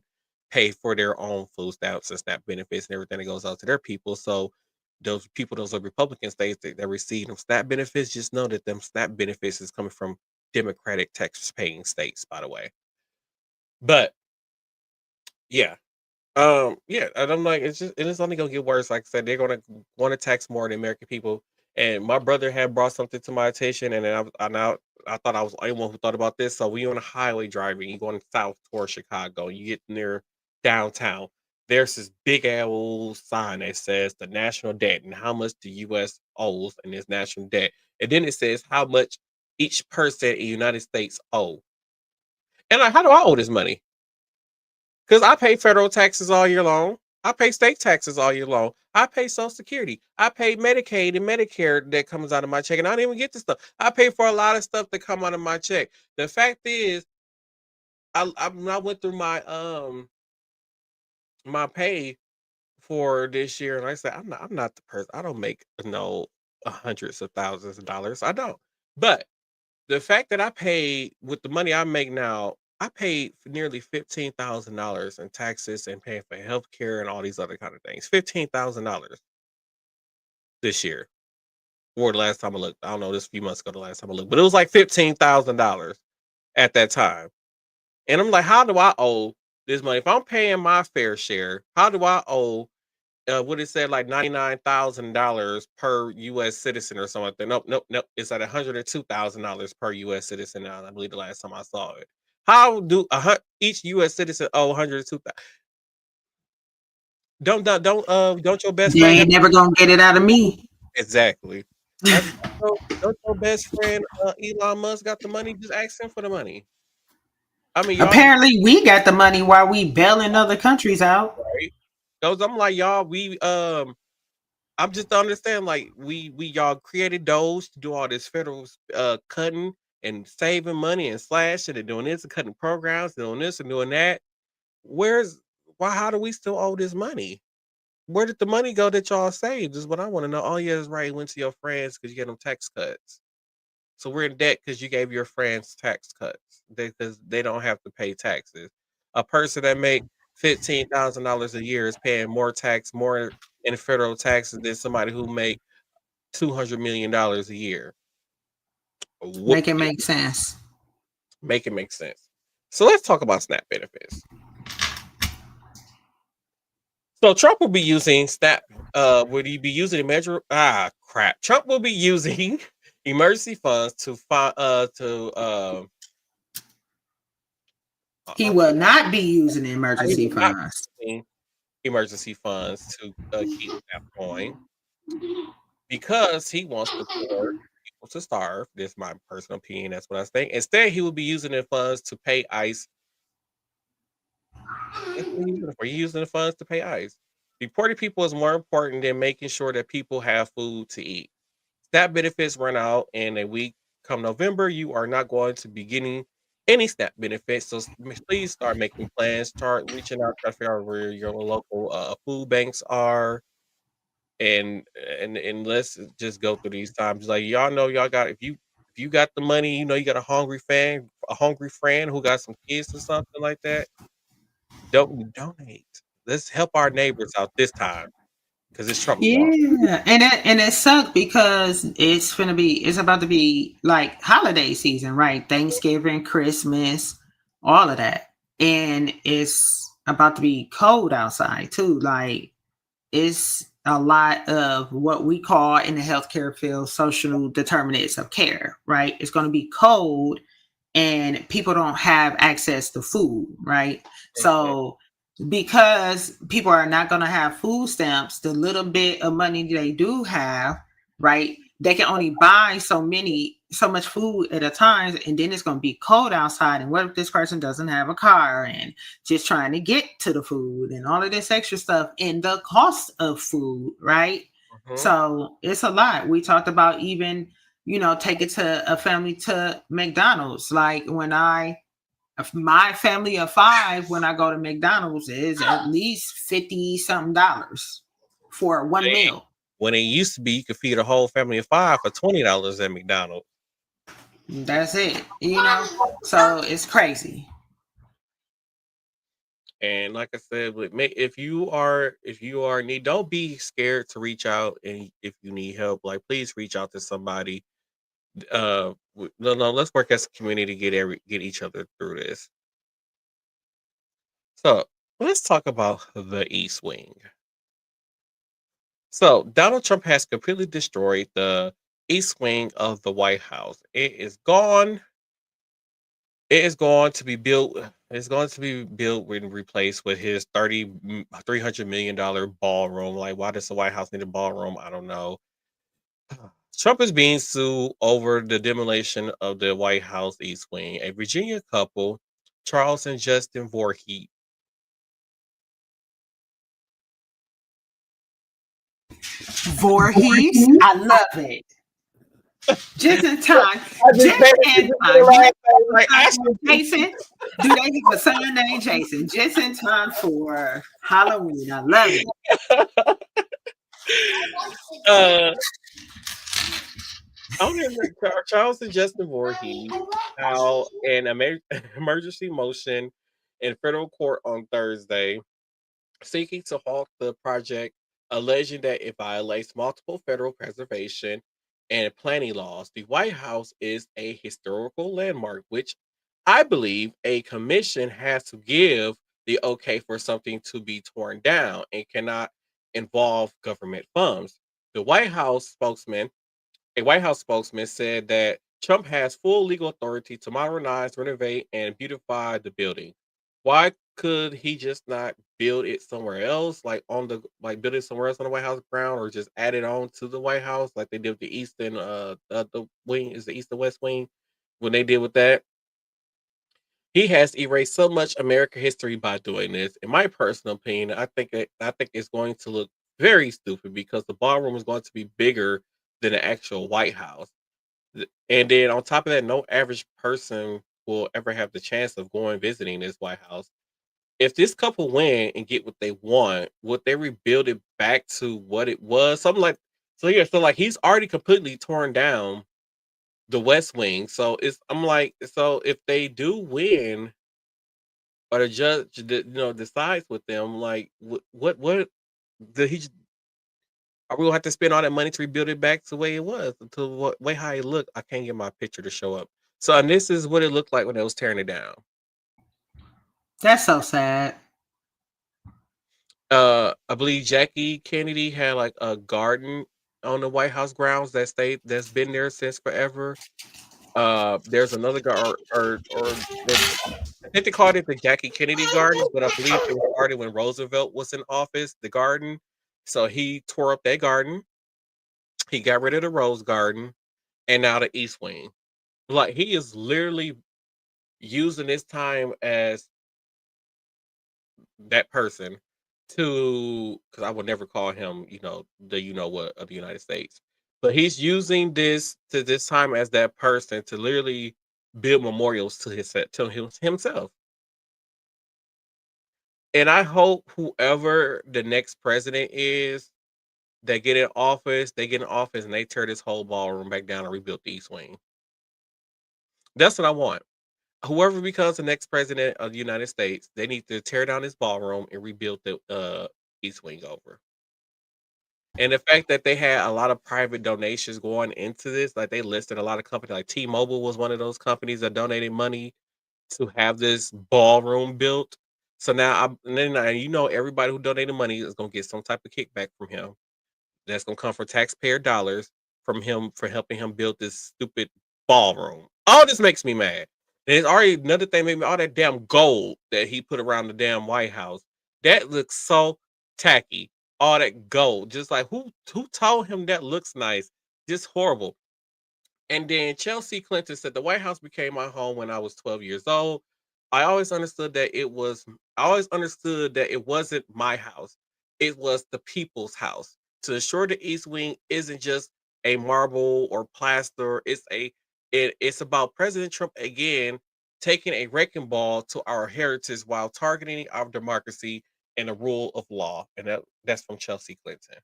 pay for their own food stamps and SNAP benefits and everything that goes out to their people. So those people, those are Republican states that receive them SNAP benefits, just know that them SNAP benefits is coming from Democratic tax paying states, by the way. But yeah, yeah, and I'm like, it's only gonna get worse. Like I said, they're gonna want to tax more of the American people. And my brother had brought something to my attention, and then I thought I was the only one who thought about this. So we on a highway driving, you going south towards Chicago, you get near downtown. There's this big old sign that says the national debt and how much the U.S. owes in this national debt, and then it says how much each person in the United States owe. And like, how do I owe this money? Because I pay federal taxes all year long. I pay state taxes all year long. I pay Social Security. I pay Medicaid and Medicare that comes out of my check, and I don't even get this stuff. I pay for a lot of stuff that come out of my check. The fact is, I went through my pay for this year, and I said I'm not the person. I don't make no hundreds of thousands of dollars. I don't. But the fact that I pay with the money I make now I paid for nearly $15,000 in taxes and paying for healthcare and all these other kind of things. $15,000 this year, or the last time I looked. I don't know, this few months ago, the last time I looked, but it was like $15,000 at that time. And I'm like, how do I owe this money? If I'm paying my fair share, how do I owe what it said, like $99,000 per U.S. citizen or something like that? Nope, nope, nope. It's at $102,000 per U.S. citizen now. I believe the last time I saw it. How do each U.S. citizen owe 102,000? Don't your best They friend got ain't never gonna get it out of me. exactly? Don't your best friend Elon Musk got the money? Just ask him for the money. I mean, y'all Apparently, we got the money while we bailing other countries out. right? Those I'm like y'all. I'm just to understand, like we y'all created those to do all this federal cutting and saving money and slashing and doing this and cutting programs and doing this and doing that. Where's why? How do we still owe this money? Where did the money go that y'all saved? Is what I want to know. Oh yeah, that's right. It went to your friends because you get them tax cuts. So we're in debt because you gave your friends tax cuts because they don't have to pay taxes. A person that make $15,000 a year is paying more tax, more in federal taxes than somebody who make $200 million a year. Make it Whoopsie. make sense. Make it make sense. So let's talk about SNAP benefits. So Trump will be using SNAP. Would he be using measure? Ah, crap. Trump will be using emergency funds to He will not be using he emergency will not funds. be using emergency funds to keep SNAP going because he wants the poor people to starve. This is my personal opinion. That's what I think. Instead, he will be using the funds to pay ICE. That's what he's using it for. He's using the funds to pay ICE. Deporting people is more important than making sure that people have food to eat. SNAP benefits run out in a week. Come November, you are not going to be getting any SNAP benefits. So please start making plans. Start reaching out, try to figure out where your local food banks are, and let's just go through these times. Like y'all know, y'all got if you got the money, you know you got a hungry friend who got some kids or something like that. Don't donate. Let's help our neighbors out this time because it's Trump's going. Yeah, and it sucked because it's about to be like holiday season, right? Thanksgiving, Christmas, all of that, and it's about to be cold outside too. Like it's a lot of what we call in the healthcare field social determinants of care, right? It's going to be cold, and people don't have access to food, right? So because people are not going to have food stamps, the little bit of money they do have, right, they can only buy so much food at a time, and then it's going to be cold outside, and what if this person doesn't have a car and just trying to get to the food and all of this extra stuff and the cost of food, right? So it's a lot. We talked about even take it to a family to McDonald's. Like my family of 5, when I go to McDonald's, is at least $50 something for one meal. When it used to be, you could feed a whole family of 5 for $20 at McDonald's. That's it, So it's crazy. And like I said, if you are need, don't be scared to reach out, and if you need help, like please reach out to somebody. No, let's work as a community to get each other through this. So let's talk about the East Wing. So Donald Trump has completely destroyed the East Wing of the White House. It is gone. It is going to be built. It's going to be built and replaced with his $300 million ballroom. Like, why does the White House need a ballroom? I don't know. Trump is being sued over the demolition of the White House East Wing. A Virginia couple, Charles and Justin Voorhees. Voorhees, I love it. Just in time. Just in time. Jason, do they have a son named Jason? Just in time for Halloween. I love it. On Charles and Justin Voorhees filed an emergency motion in federal court on Thursday, seeking to halt the project, alleging that it violates multiple federal preservation and planning laws. The White House is a historical landmark, which I believe a commission has to give the okay for something to be torn down and cannot involve government funds. The White House spokesman A White House spokesman said that Trump has full legal authority to modernize, renovate, and beautify the building. Why could he just not build it somewhere else, build it somewhere else on the White House ground, or just add it on to the White House like they did with the Eastern the wing is the East and West wing when they did with that? He has erased so much American history by doing this. In my personal opinion, I think it's going to look very stupid because the ballroom is going to be bigger than the actual White House. And then on top of that, no average person will ever have the chance of going visiting this White House. If this couple win and get what they want, would they rebuild it back to what it was? Something like so like he's already completely torn down the West Wing. So I'm like, so if they do win or the judge decides with them, like what the he are we gonna have to spend all that money to rebuild it back to the way it was to what way how it looked? I can't get my picture to show up. So and this is what it looked like when they was tearing it down. That's so sad. I believe Jackie Kennedy had like a garden on the White House grounds that's been there since forever. There's another I think they called it the Jackie Kennedy Garden, but I believe it was started when Roosevelt was in office, the garden. So he tore up that garden. He got rid of the Rose Garden and now the East Wing. Like he is literally using this time as that person to because I would never call him, the what of the United States. But he's using this time as that person to literally build memorials to himself. And I hope whoever the next president is, they get in office and they tear this whole ballroom back down and rebuild the East Wing. That's what I want. Whoever becomes the next president of the United States, they need to tear down this ballroom and rebuild the East Wing over. And the fact that they had a lot of private donations going into this, like they listed a lot of companies, like T-Mobile was one of those companies that donated money to have this ballroom built. So now, everybody who donated money is going to get some type of kickback from him. That's going to come from taxpayer dollars from him for helping him build this stupid ballroom. All this makes me mad. And it's already another thing made me all that damn gold that he put around the damn White House. That looks so tacky. All that gold. Just like who told him that looks nice? Just horrible. And then Chelsea Clinton said the White House became my home when I was 12 years old. I always understood that it wasn't my house. It was the people's house. To ensure the East Wing isn't just a marble or plaster. It's about President Trump again taking a wrecking ball to our heritage while targeting our democracy and the rule of law. And that's from Chelsea Clinton.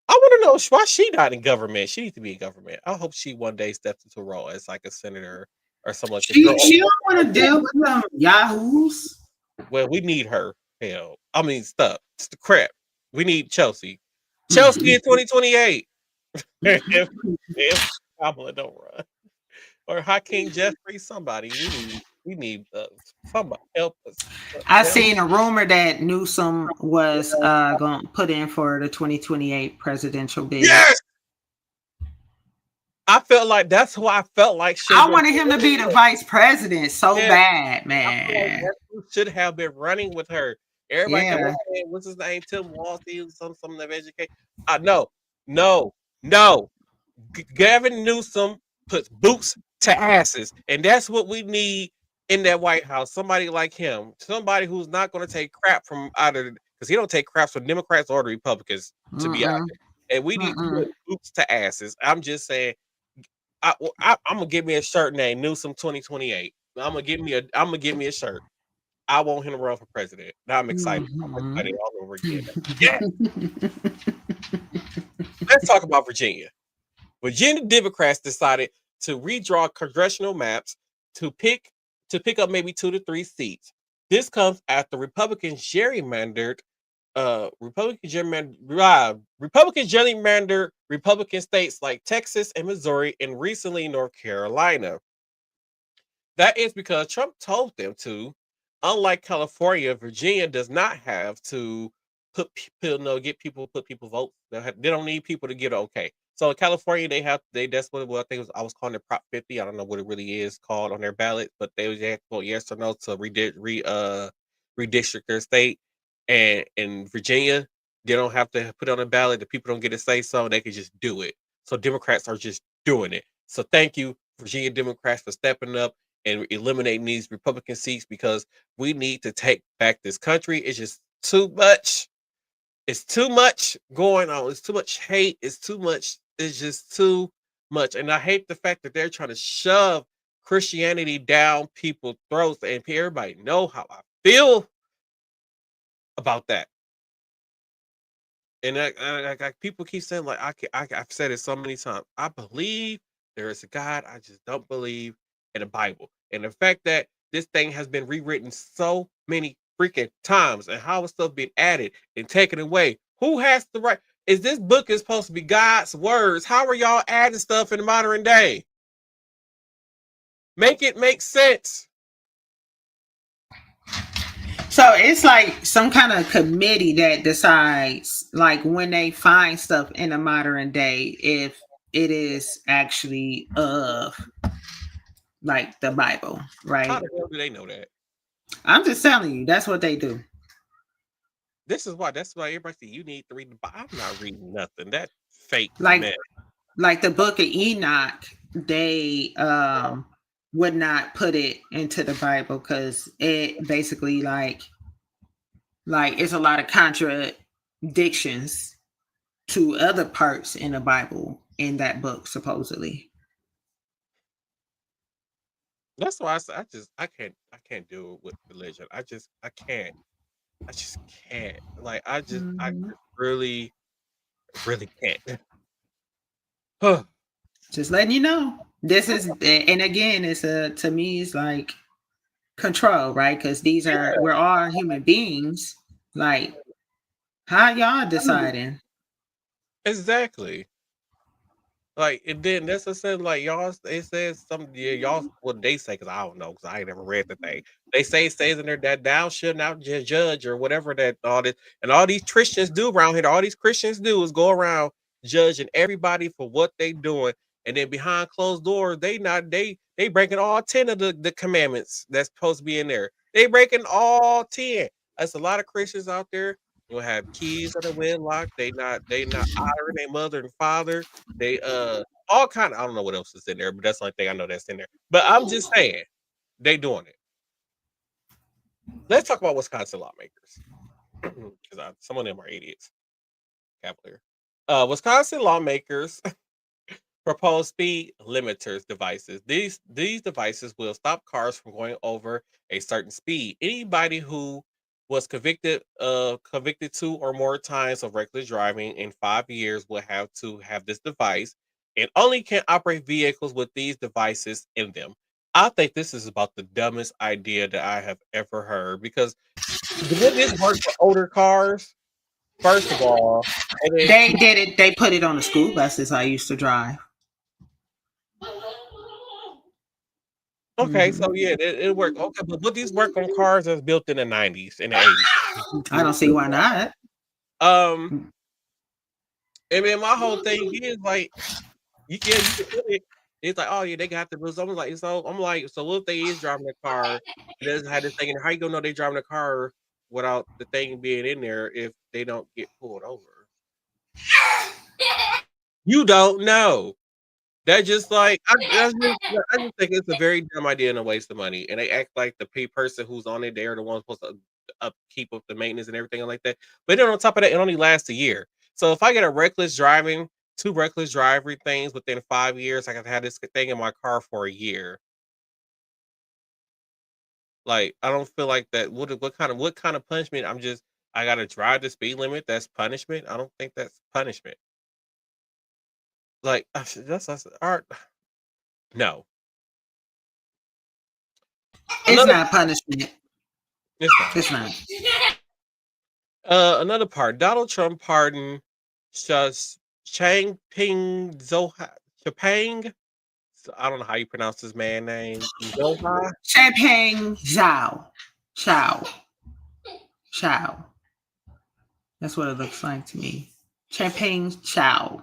I want to know why she not in government. She needs to be in government. I hope she one day steps into a role as like a senator or something like that. She don't want to deal with them yahoos. Well, we need her. Hell, I mean, stuff. It's the crap. We need Chelsea. Chelsea in 2028. if Kamala don't run, or Hakeem Jeffrey, somebody. We need somebody help us. I seen a rumor that Newsom was going to put in for the 2028 presidential bid. Yes. I felt like that's who I felt like. I wanted him to be the vice president so bad, man. Like should have been running with her. Everybody, what's his name? Tim Walty, something of education. No. Gavin Newsom puts boots to asses, and that's what we need in that White House. Somebody like him, somebody who's not going to take crap from either, because he don't take crap from Democrats or the Republicans, to be honest. And we need to put boots to asses. I'm just saying. I'm gonna give me a shirt named Newsom 2028. I'm gonna give me a shirt. I want him to run for president. Now I'm excited. I'm excited all over again. Yeah. Let's talk about Virginia. Virginia Democrats decided to redraw congressional maps to pick up maybe 2 to 3 seats. This comes after Republican gerrymandered Republican states like Texas and Missouri and recently North Carolina. That is because Trump told them to. Unlike California, Virginia does not have to put put people vote. They don't need people to get okay. So in California, that's what I think I was calling it Prop 50. I don't know what it really is called on their ballot, but they have to vote yes or no to redistrict their state. And in Virginia, they don't have to put it on the ballot. The people don't get to say so. They can just do it. So Democrats are just doing it. So thank you, Virginia Democrats, for stepping up and eliminating these Republican seats because we need to take back this country. It's just too much. It's too much going on. It's too much hate. It's too much. It's just too much. And I hate the fact that they're trying to shove Christianity down people's throats and everybody know how I feel about that. And people keep saying like I've said it so many times. I believe there is a God. I just don't believe in the Bible. And the fact that this thing has been rewritten so many freaking times, and how is stuff being added and taken away? Who has the right? Is this book is supposed to be God's words? How are y'all adding stuff in the modern day? Make it make sense. So it's like some kind of committee that decides, like, when they find stuff in the modern day, if it is actually of like the Bible, How right? the hell do they know that? I'm just telling you, that's what they do. That's why everybody says you need to read the Bible. I'm not reading nothing. That fake Like mess. like the book of Enoch, they would not put it into the Bible because it basically like it's a lot of contradictions to other parts in the Bible in that book, supposedly. That's why I can't do it with religion. I can't. I just can't. Like I Mhm. just really can't. Huh. Just letting you know. This is, and again, it's a, to me, it's like control, right? Because Yeah, we're all human beings. Like, how y'all deciding? exactly. Like, and then that's what I said, like, y'all, it says something, yeah, y'all, what they say, because I don't know, because I ain't never read the thing. They say it says in there that thou should not judge or whatever that all this, and all these Christians do around here, all these Christians do is go around judging everybody for what they doing. And then behind closed doors, they breaking all 10 of the commandments that's supposed to be in there. They breaking all 10. That's a lot of Christians out there who have keys on the wedlock. They not honoring their mother and father. They all kind of I don't know what else is in there, but that's the only thing I know that's in there. But I'm just saying they doing it. Let's talk about Wisconsin lawmakers because some of them are idiots. Cavalier. Wisconsin lawmakers propose speed limiters devices. These devices will stop cars from going over a certain speed. Anybody who was convicted 2 or more times of reckless driving in 5 years will have to have this device and only can operate vehicles with these devices in them. I think this is about the dumbest idea that I have ever heard because would this work for older cars? First of all, and then They did it. They put it on the school buses I used to drive. okay, Hmm. so yeah, it worked. Okay, but would these work on cars that's built in the 90s and the 80s? I don't see why not. Um, and then my whole thing is like, you can put it. It's like, oh yeah, they got the rules. I'm like, so what if they is driving a car and doesn't have this thing? And how you gonna know they driving a car without the thing being in there if they don't get pulled over? You don't know. That just like I just think it's a very dumb idea and a waste of money. And they act like the person who's on it, they're the ones supposed to upkeep of the maintenance and everything like that. But then on top of that, it only lasts a year. So if I get two reckless driving things within 5 years, I can have this thing in my car for a year. Like I don't feel like that. What kind of punishment? I gotta drive the speed limit. That's punishment. I don't think that's punishment. Like that's art. No, It's another not punishment. it's not. It's not. Another part. Donald Trump pardoned Shas Chang Ping Zoha Chapang. So I don't know how you pronounce his man name. Zoha. Champagne Zhao. Chow. Chow. That's what it looks like to me. Champagne Chow.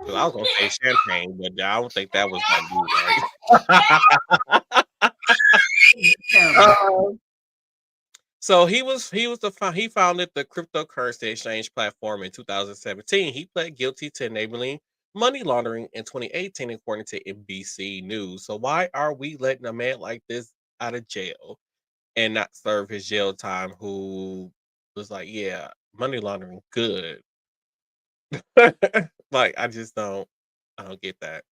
So I was gonna say champagne, but I don't think that was that dude, right? So he founded the cryptocurrency exchange platform in 2017. He pled guilty to enabling money laundering in 2018, according to NBC News. So why are we letting a man like this out of jail and not serve his jail time? Who was like, yeah, money laundering, good. Like I don't get that.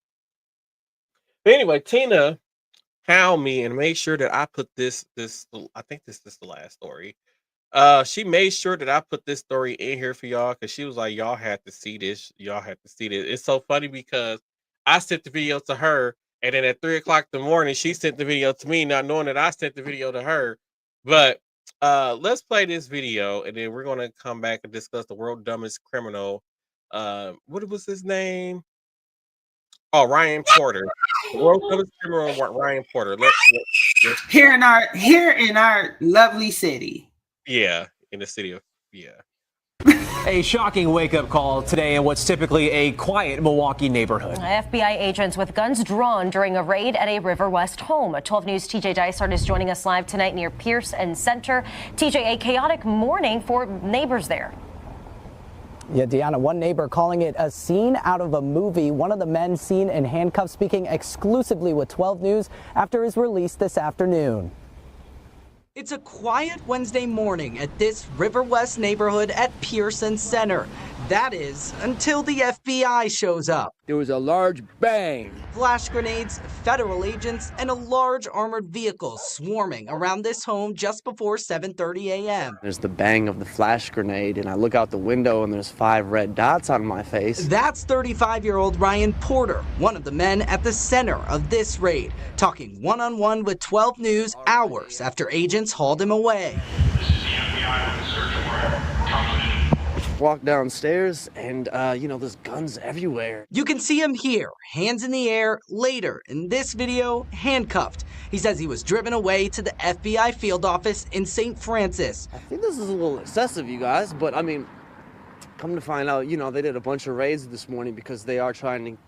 But anyway, Tina found me and made sure that I put this. I think this is the last story. She made sure that I put this story in here for y'all because she was like, y'all have to see this. Y'all have to see this. It's so funny because I sent the video to her, and then at 3 o'clock in the morning, she sent the video to me, not knowing that I sent the video to her. But let's play this video, and then we're gonna come back and discuss the world dumbest criminal. What was his name? Oh, Ryan Porter. The world dumbest criminal, Ryan Porter. Let's Here in our lovely city. yeah, in the city of yeah. A shocking wake-up call today in what's typically a quiet Milwaukee neighborhood. FBI agents with guns drawn during a raid at a River West home. A 12 News TJ Dysart is joining us live tonight near Pierce and Center. TJ, a chaotic morning for neighbors there. Yeah, Deanna, one neighbor calling it a scene out of a movie. One of the men seen in handcuffs speaking exclusively with 12 News after his release this afternoon. It's a quiet Wednesday morning at this River West neighborhood at Pearson Center. That is, until the FBI shows up. There was a large bang. Flash grenades, federal agents, and a large armored vehicle swarming around this home just before 7:30 a.m. There's the bang of the flash grenade, and I look out the window and there's 5 red dots on my face. That's 35-year-old Ryan Porter, one of the men at the center of this raid, talking one-on-one with 12 News hours after agents hauled him away. Walk downstairs and, there's guns everywhere. You can see him here, hands in the air, later in this video, handcuffed. He says he was driven away to the FBI field office in St. Francis. I think this is a little excessive, you guys, but I mean, come to find out, they did a bunch of raids this morning because they are trying to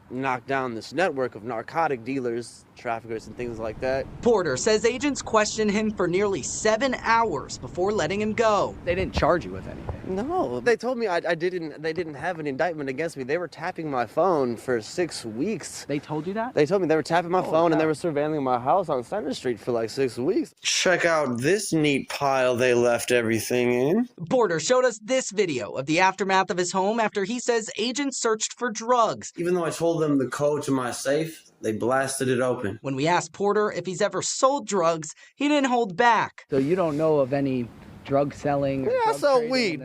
knock down this network of narcotic dealers, traffickers, and things like that. Porter says agents questioned him for nearly 7 hours before letting him go. They didn't charge you with anything. No, they told me they didn't have an indictment against me. They were tapping my phone for 6 weeks. They told you that? They told me they were tapping my phone and they were surveilling my house on Center Street for like 6 weeks. Check out this neat pile they left everything in. Porter showed us this video of the aftermath of his home after he says agents searched for drugs. Even though I told them the code to my safe, they blasted it open. When we asked Porter if he's ever sold drugs, he didn't hold back. So you don't know of any drug selling? Yeah, I sell weed.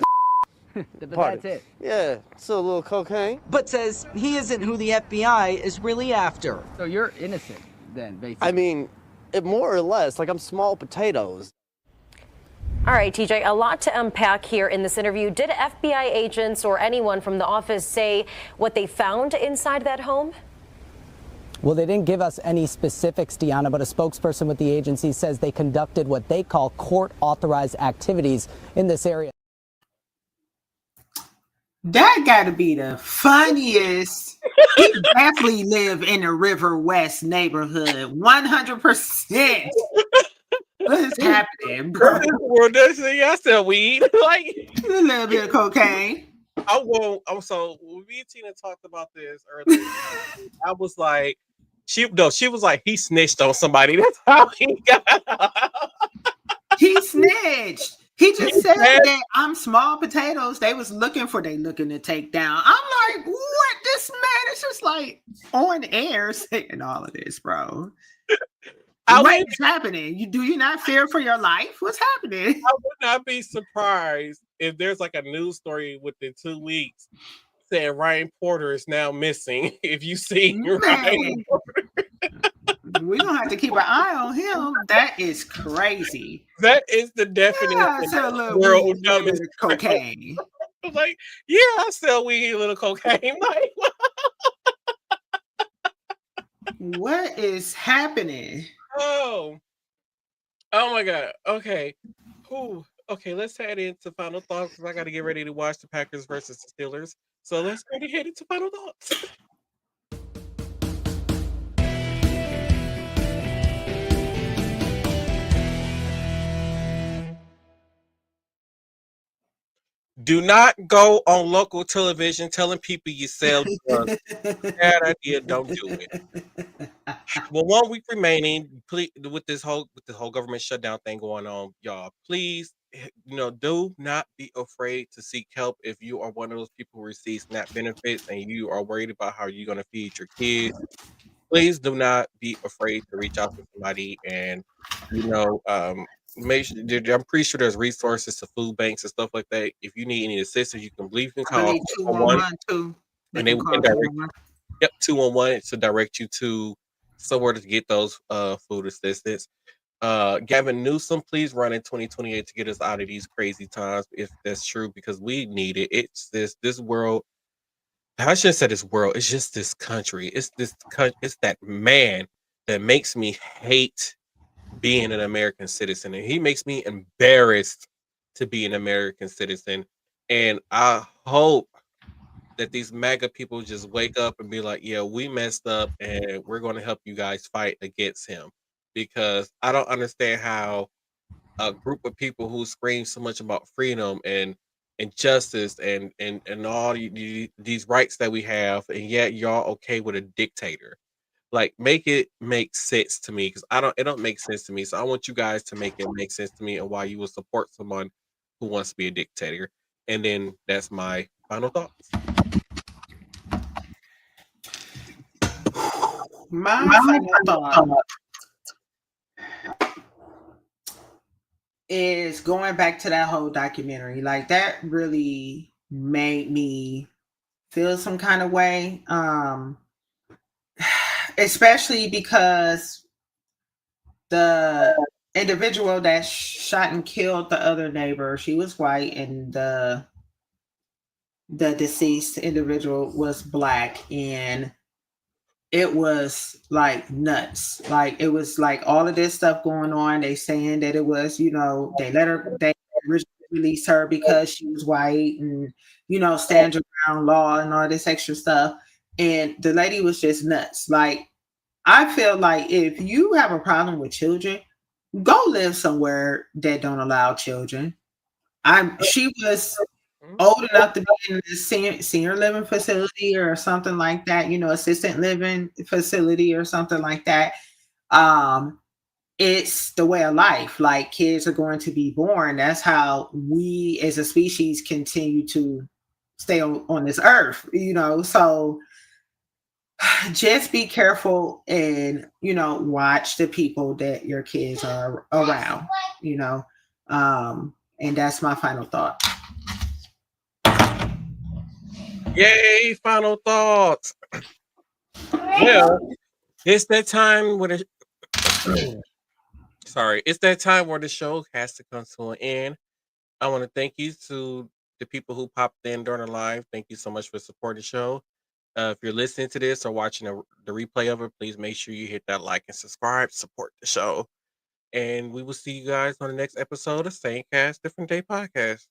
But that's it. Yeah, sell a little cocaine. But says he isn't who the FBI is really after. So you're innocent then, basically. I mean, more or less, like I'm small potatoes. All right, TJ, a lot to unpack here in this interview. Did FBI agents or anyone from the office say what they found inside that home? Well, they didn't give us any specifics, Deanna, but a spokesperson with the agency says they conducted what they call court-authorized activities in this area. That gotta be the funniest. He definitely live in the River West neighborhood. 100%. What is happening, bro? I sell weed. Like A little bit of cocaine. So when me and Tina talked about this earlier, I was like, she was like, he snitched on somebody. That's how he got out. He snitched. He just said that I'm small potatoes. They looking to take down. I'm like, what? This man is just like on air saying all of this, bro. What is happening? Do you not fear for your life? What's happening? I would not be surprised if there's like a news story within 2 weeks said Ryan Porter is now missing. If you see Ryan, Man, we're gonna have to keep an eye on him. That is crazy. that is the definition Yeah, I sell a of little weed, world a little bit dumbest. of cocaine. Like, yeah, I sell weed, a little cocaine. Like, What is happening? oh, oh my god. Okay, whew. Okay, let's head into final thoughts because I got to get ready to watch the Packers versus the Steelers. So let's go ahead into final thoughts. Do not go on local television telling people you sell drugs. Bad idea. Don't do it. Well, 1 week remaining. Please, with this whole government shutdown thing going on, y'all. Please, do not be afraid to seek help if you are one of those people who receive SNAP benefits and you are worried about how you're going to feed your kids. Please do not be afraid to reach out to somebody and you know make sure. I'm pretty sure there's resources to food banks and stuff like that. If you need any assistance, you can I call believe 211 211 too. They and they can can call direct. 211. Yep, 211 to direct you to somewhere to get those food assistance. Gavin Newsom, please run in 2028 to get us out of these crazy times, if that's true, because we need it. It's this world. I shouldn't say this world. It's just this country. It's that man that makes me hate being an American citizen, and he makes me embarrassed to be an American citizen. And I hope that these MAGA people just wake up and be like, yeah, we messed up and we're going to help you guys fight against him. Because I don't understand how a group of people who scream so much about freedom and justice and all these rights that we have, and yet y'all okay with a dictator. Like, make it make sense to me, because it don't make sense to me. So I want you guys to make it make sense to me and why you will support someone who wants to be a dictator. And then that's my final thoughts. My final thought is going back to that whole documentary. Like, that really made me feel some kind of way. Especially because the individual that shot and killed the other neighbor, she was white, and the deceased individual was black, and it was like nuts. Like, it was like all of this stuff going on. They saying that it was, they originally released her because she was white, and stand your ground law and all this extra stuff. And the lady was just nuts. Like, I feel like if you have a problem with children, go live somewhere that don't allow children. She was old enough to be in a senior living facility or something like that, assistant living facility or something like that. It's the way of life. Like, kids are going to be born. That's how we as a species continue to stay on this earth, so just be careful and watch the people that your kids are around, and that's my final thought. Yay, final thoughts. Well, it's that time where it's that time where the show has to come to an end. I want to thank you to the people who popped in during the live. Thank you so much for supporting the show. If you're listening to this or watching the replay of it, please make sure you hit that like and subscribe, support the show. And we will see you guys on the next episode of Same Cast, Different Day Podcast.